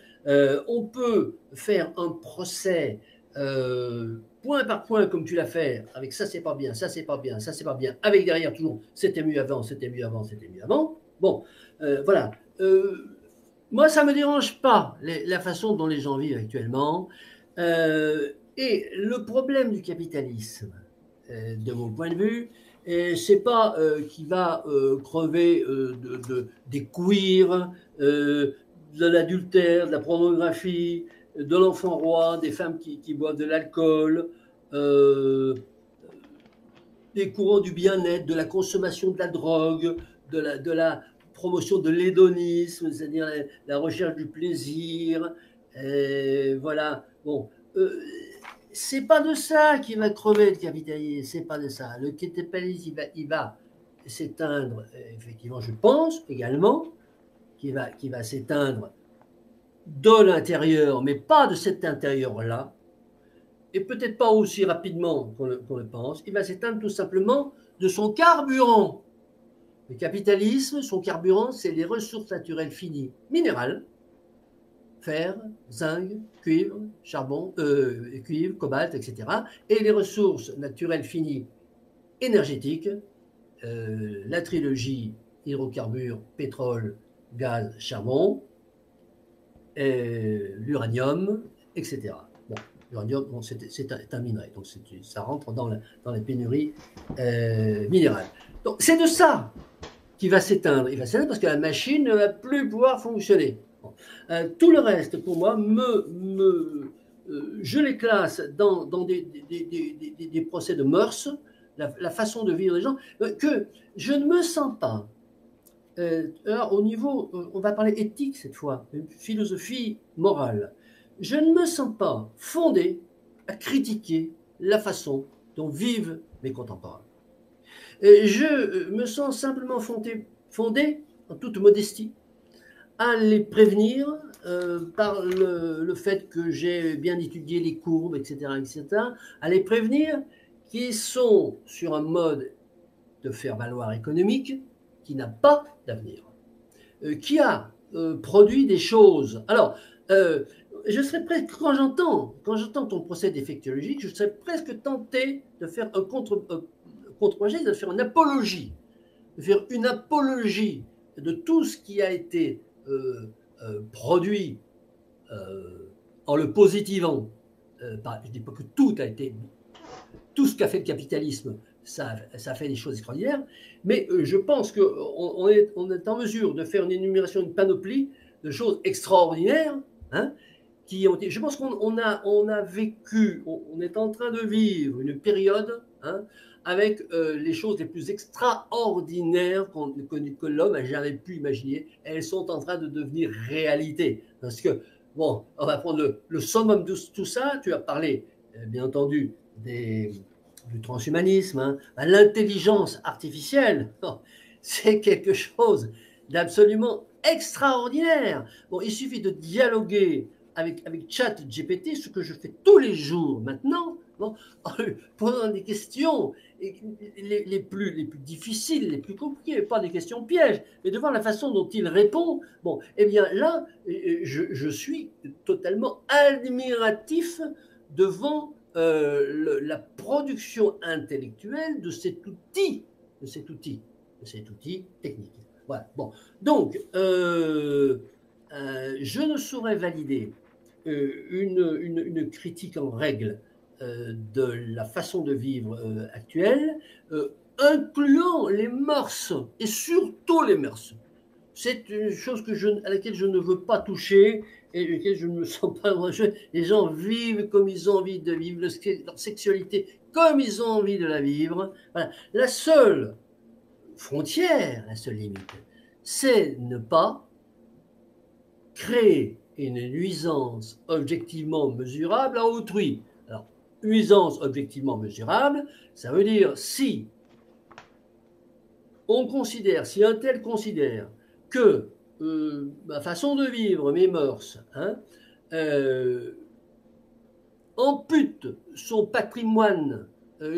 On peut faire un procès point par point, comme tu l'as fait, avec ça, c'est pas bien, ça, c'est pas bien, ça, c'est pas bien, avec derrière toujours, c'était mieux avant, c'était mieux avant, c'était mieux avant. Bon, voilà. Moi, ça ne me dérange pas la façon dont les gens vivent actuellement. Et le problème du capitalisme, de mon point de vue, c'est pas qu'il va crever des queers, de l'adultère, de la pornographie, de l'enfant roi, des femmes qui boivent de l'alcool, des courants du bien-être, de la consommation de la drogue, de la promotion de l'hédonisme, c'est-à-dire la recherche du plaisir. Voilà. Bon. C'est pas de ça qui va crever le capitalisme, c'est pas de ça. Le capitalisme, il va s'éteindre, effectivement, je pense également, qu'il va s'éteindre de l'intérieur, mais pas de cet intérieur-là, et peut-être pas aussi rapidement qu'on le pense. Il va s'éteindre tout simplement de son carburant. Le capitalisme, son carburant, c'est les ressources naturelles finies, minérales, fer, zinc, cuivre, charbon, cuivre, cobalt, etc. Et les ressources naturelles finies énergétiques, la trilogie hydrocarbures, pétrole, gaz, charbon, l'uranium, etc. Bon, l'uranium, bon, c'est un minerai, donc ça rentre dans les pénuries minérales. Donc c'est de ça qui va s'éteindre. Il va s'éteindre parce que la machine ne va plus pouvoir fonctionner. Bon. Tout le reste, pour moi, je les classe dans des procès de mœurs, la façon de vivre des gens, que je ne me sens pas. Alors, au niveau, on va parler éthique cette fois, philosophie morale. Je ne me sens pas fondé à critiquer la façon dont vivent mes contemporains. Je me sens simplement fondé, en toute modestie, à les prévenir par le fait que j'ai bien étudié les courbes, etc., à les prévenir qu'ils sont sur un mode de faire valoir économique qui n'a pas d'avenir, qui a produit des choses. Alors, je serais presque, quand j'entends ton procès défectologique, je serais presque tenté de faire un contre-projet, de faire une apologie de tout ce qui a été produit en le positivant. Je ne dis pas que tout ce qu'a fait le capitalisme, ça a fait des choses extraordinaires, mais je pense qu'on est en mesure de faire une énumération, une panoplie de choses extraordinaires, hein, qui ont été. Je pense qu'on a vécu, on est en train de vivre une période, hein, avec les choses les plus extraordinaires que l'homme a jamais pu imaginer. Elles sont en train de devenir réalité. Parce que, bon, on va prendre le summum de tout ça. Tu as parlé, bien entendu, du transhumanisme, hein. L'intelligence artificielle, c'est quelque chose d'absolument extraordinaire. Bon, il suffit de dialoguer avec ChatGPT, ce que je fais tous les jours maintenant, bon, posant des questions les plus difficiles, les plus compliquées, pas des questions pièges, mais de voir la façon dont il répond. Bon, eh bien là, je suis totalement admiratif devant la production intellectuelle de cet outil, technique. Voilà. Bon, donc, je ne saurais valider une critique en règle de la façon de vivre actuelle, incluant les mœurs, et surtout les mœurs. C'est une chose à laquelle je ne veux pas toucher et laquelle je ne me sens pas dangereux. Les gens vivent comme ils ont envie de vivre, leur sexualité comme ils ont envie de la vivre. Voilà. La seule frontière, la seule limite, c'est ne pas créer une nuisance objectivement mesurable à autrui. Alors, nuisance objectivement mesurable, ça veut dire si un tel considère que ma façon de vivre, mes mœurs, hein, ampute son patrimoine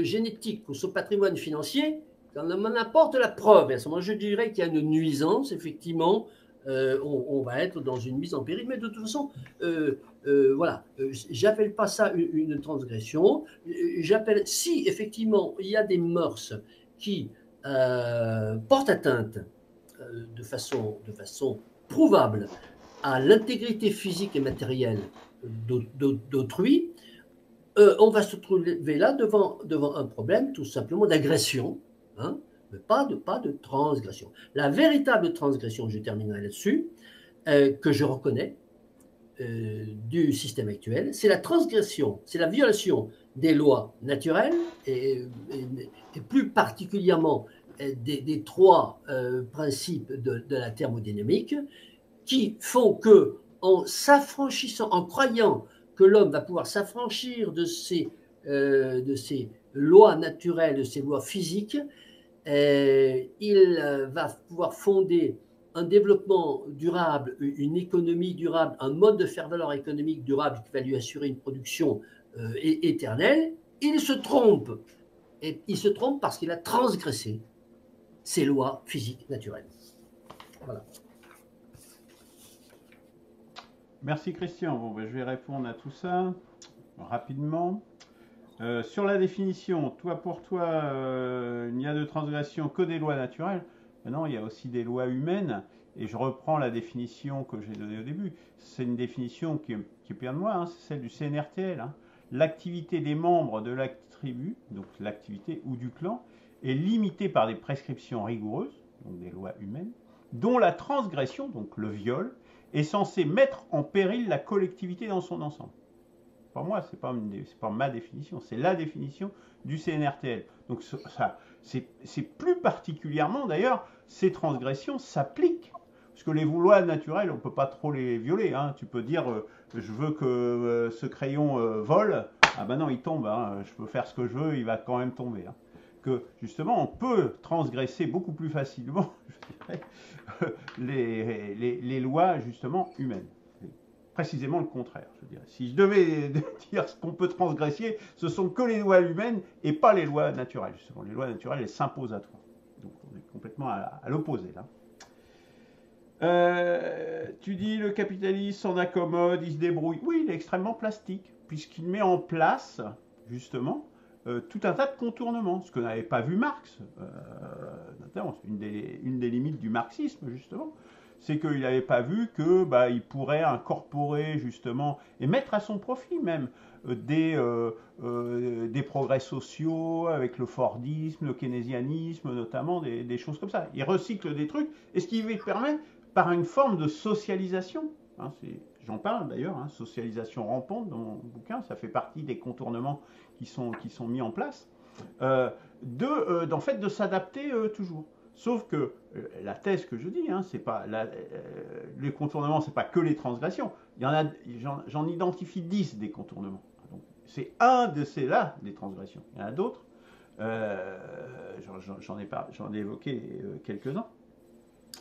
génétique ou son patrimoine financier, quand on m'en apporte la preuve. Et à ce moment, je dirais qu'il y a une nuisance, effectivement, on va être dans une mise en péril, mais de toute façon, voilà, j'appelle pas ça une transgression. J'appelle, si effectivement il y a des mœurs qui portent atteinte de façon prouvable à l'intégrité physique et matérielle d'autrui, on va se trouver là devant un problème tout simplement d'agression, hein, mais pas de transgression. La véritable transgression, je terminerai là-dessus, que je reconnais du système actuel, c'est la transgression, c'est la violation des lois naturelles et plus particulièrement des trois principes de la thermodynamique qui font que, en s'affranchissant, en croyant que l'homme va pouvoir s'affranchir de ces lois naturelles, de ces lois physiques, il va pouvoir fonder un développement durable, une économie durable, un mode de faire valoir économique durable qui va lui assurer une production éternelle. Il se trompe. Et il se trompe parce qu'il a transgressé ces lois physiques naturelles. Voilà. Merci Christian. Bon, ben, je vais répondre à tout ça rapidement. Sur la définition, pour toi, il n'y a de transgression que des lois naturelles. Maintenant, il y a aussi des lois humaines. Et je reprends la définition que j'ai donnée au début. C'est une définition qui est bien de moi, hein, c'est celle du CNRTL. Hein. L'activité des membres de la tribu, donc l'activité ou du clan, est limitée par des prescriptions rigoureuses, donc des lois humaines, dont la transgression, donc le viol, est censée mettre en péril la collectivité dans son ensemble. Pour moi, c'est pas ma définition, c'est la définition du CNRTL. Donc ça, c'est plus particulièrement, d'ailleurs, ces transgressions s'appliquent. Parce que les lois naturelles, on ne peut pas trop les violer. Hein. Tu peux dire, je veux que ce crayon vole. Ah ben non, il tombe. Hein. Je peux faire ce que je veux, il va quand même tomber. Hein. Que justement, on peut transgresser beaucoup plus facilement, je dirais, les lois justement humaines. Précisément le contraire, je dirais. Si je devais dire ce qu'on peut transgresser, ce sont que les lois humaines et pas les lois naturelles. Justement, les lois naturelles, elles s'imposent à toi. Donc on est complètement à l'opposé là. Tu dis le capitaliste s'en accommode, il se débrouille. Oui, il est extrêmement plastique, puisqu'il met en place, justement, tout un tas de contournements, ce que n'avait pas vu Marx. Notamment, une des limites du marxisme, justement, c'est qu'il n'avait pas vu que il pourrait incorporer, justement, et mettre à son profit même, des progrès sociaux, avec le Fordisme, le keynésianisme, notamment, des choses comme ça. Il recycle des trucs, et ce qui lui permet, par une forme de socialisation, hein, j'en parle d'ailleurs, hein, socialisation rampante dans mon bouquin, ça fait partie des contournements qui sont mis en place, en fait, de s'adapter toujours. Sauf que la thèse que je dis, hein, c'est pas les contournements, c'est pas que les transgressions. J'en identifie 10 des contournements. C'est un de ces-là, des transgressions. Il y en a d'autres. J'en ai évoqué quelques-uns.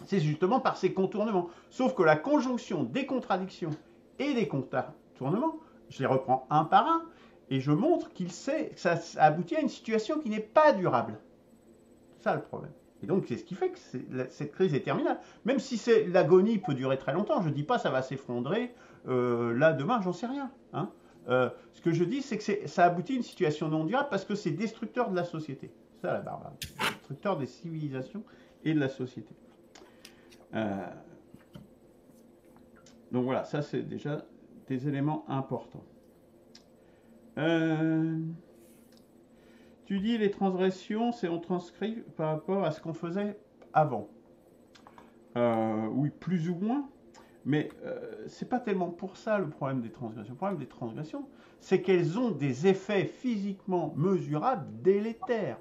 C'est justement par ces contournements. Sauf que la conjonction des contradictions et des contournements, je les reprends un par un, et je montre que ça aboutit à une situation qui n'est pas durable. C'est ça le problème. Et donc, c'est ce qui fait que cette crise est terminale. Même si l'agonie peut durer très longtemps, je ne dis pas ça va s'effondrer là, demain, j'en sais rien. Hein. Ce que je dis, c'est que ça aboutit à une situation non durable parce que c'est destructeur de la société. C'est ça la barbarie. Destructeur des civilisations et de la société. Donc voilà, ça c'est déjà des éléments importants. Tu dis les transgressions, c'est on transcrit par rapport à ce qu'on faisait avant. Oui, plus ou moins, mais c'est pas tellement pour ça le problème des transgressions. Le problème des transgressions, c'est qu'elles ont des effets physiquement mesurables délétères.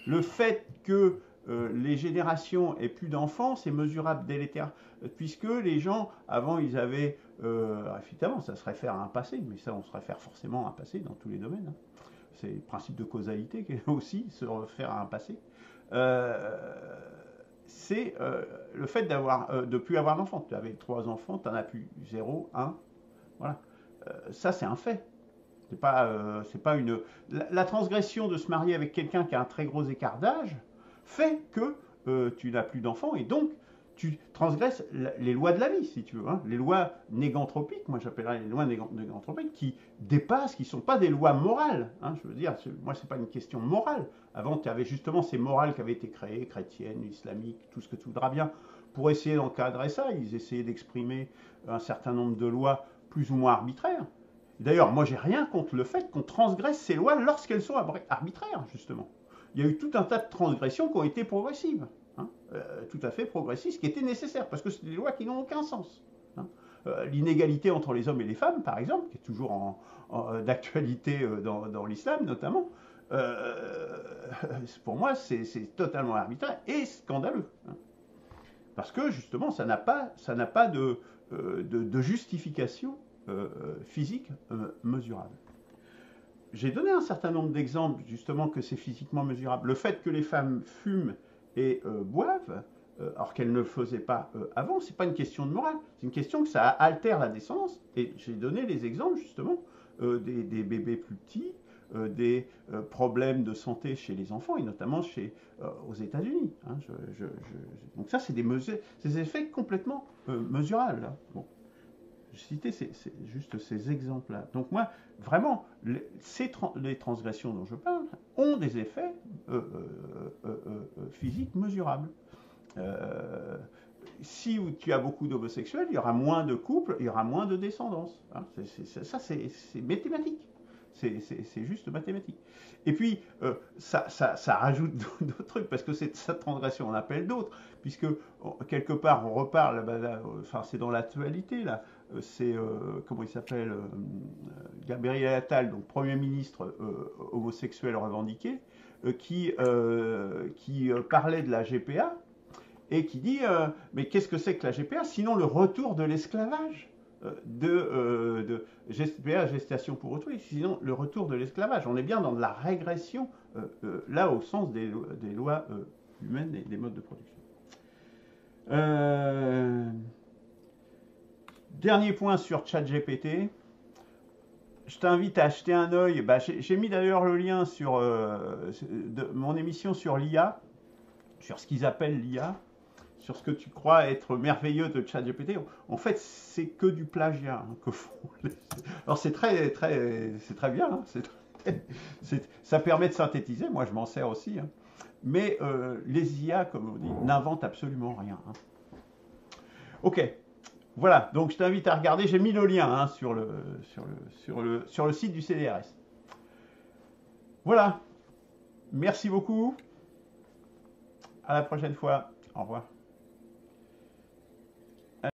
Le fait que les générations aient plus d'enfants, c'est mesurable délétère, puisque les gens, avant, ils avaient, évidemment, ça se réfère à un passé, mais ça, on se réfère forcément à un passé dans tous les domaines. Hein. C'est le principe de causalité qui aussi se réfère à un passé. C'est le fait de ne plus avoir d'enfants. Tu avais 3 enfants, tu n'en as plus 0, 1. Voilà. Ça, c'est un fait. C'est pas une... La transgression de se marier avec quelqu'un qui a un très gros écart d'âge fait que tu n'as plus d'enfants et donc tu transgresses les lois de la vie, si tu veux. Hein. Les lois négantropiques, moi j'appellerais les lois négantropiques, qui dépassent, qui ne sont pas des lois morales. Hein. Je veux dire, moi c'est pas une question morale. Avant, tu avais justement ces morales qui avaient été créées, chrétiennes, islamiques, tout ce que tu voudras bien, pour essayer d'encadrer ça. Ils essayaient d'exprimer un certain nombre de lois plus ou moins arbitraires. D'ailleurs, moi j'ai rien contre le fait qu'on transgresse ces lois lorsqu'elles sont arbitraires, justement. Il y a eu tout un tas de transgressions qui ont été progressives. Hein, tout à fait progressistes, qui étaient nécessaires, parce que c'est des lois qui n'ont aucun sens. Hein. L'inégalité entre les hommes et les femmes, par exemple, qui est toujours d'actualité dans l'islam notamment, pour moi, c'est totalement arbitraire et scandaleux. Hein. Parce que, justement, ça n'a pas de justification physique mesurable. J'ai donné un certain nombre d'exemples, justement, que c'est physiquement mesurable. Le fait que les femmes fument et boivent, alors qu'elles ne le faisaient pas avant, c'est pas une question de morale, c'est une question que ça altère la descendance. Et j'ai donné les exemples, justement, des bébés plus petits, des problèmes de santé chez les enfants, et notamment aux États-Unis. Hein. Donc ça, c'est des effets complètement mesurables. Hein. Bon. Je citais juste ces exemples-là. Donc moi, vraiment, les transgressions dont je parle ont des effets physiques mesurables. Si tu as beaucoup d'homosexuels, il y aura moins de couples, il y aura moins de descendance. Hein. Ça, c'est mathématique. C'est juste mathématique. Et puis, ça rajoute d'autres trucs, parce que cette transgression, on appelle d'autres, puisque quelque part, on reparle, enfin, c'est dans l'actualité, là, c'est, comment il s'appelle, Gabriel Attal, donc Premier ministre homosexuel revendiqué, qui parlait de la GPA, et qui dit, mais qu'est-ce que c'est que la GPA, sinon le retour de l'esclavage de GPA, gestation pour autrui, sinon le retour de l'esclavage. On est bien dans de la régression, là, au sens des lois humaines et des modes de production. Dernier point sur ChatGPT. Je t'invite à acheter un œil. J'ai mis d'ailleurs le lien sur de mon émission sur l'IA, sur ce qu'ils appellent l'IA, sur ce que tu crois être merveilleux de ChatGPT. En fait, c'est que du plagiat que font les... Alors c'est très bien, hein, ça permet de synthétiser, moi je m'en sers aussi, hein. Mais les IA, comme on dit, n'inventent absolument rien. Hein. Ok, voilà, donc je t'invite à regarder, j'ai mis le lien hein, sur le site du CDRS. Voilà, merci beaucoup, à la prochaine fois, au revoir.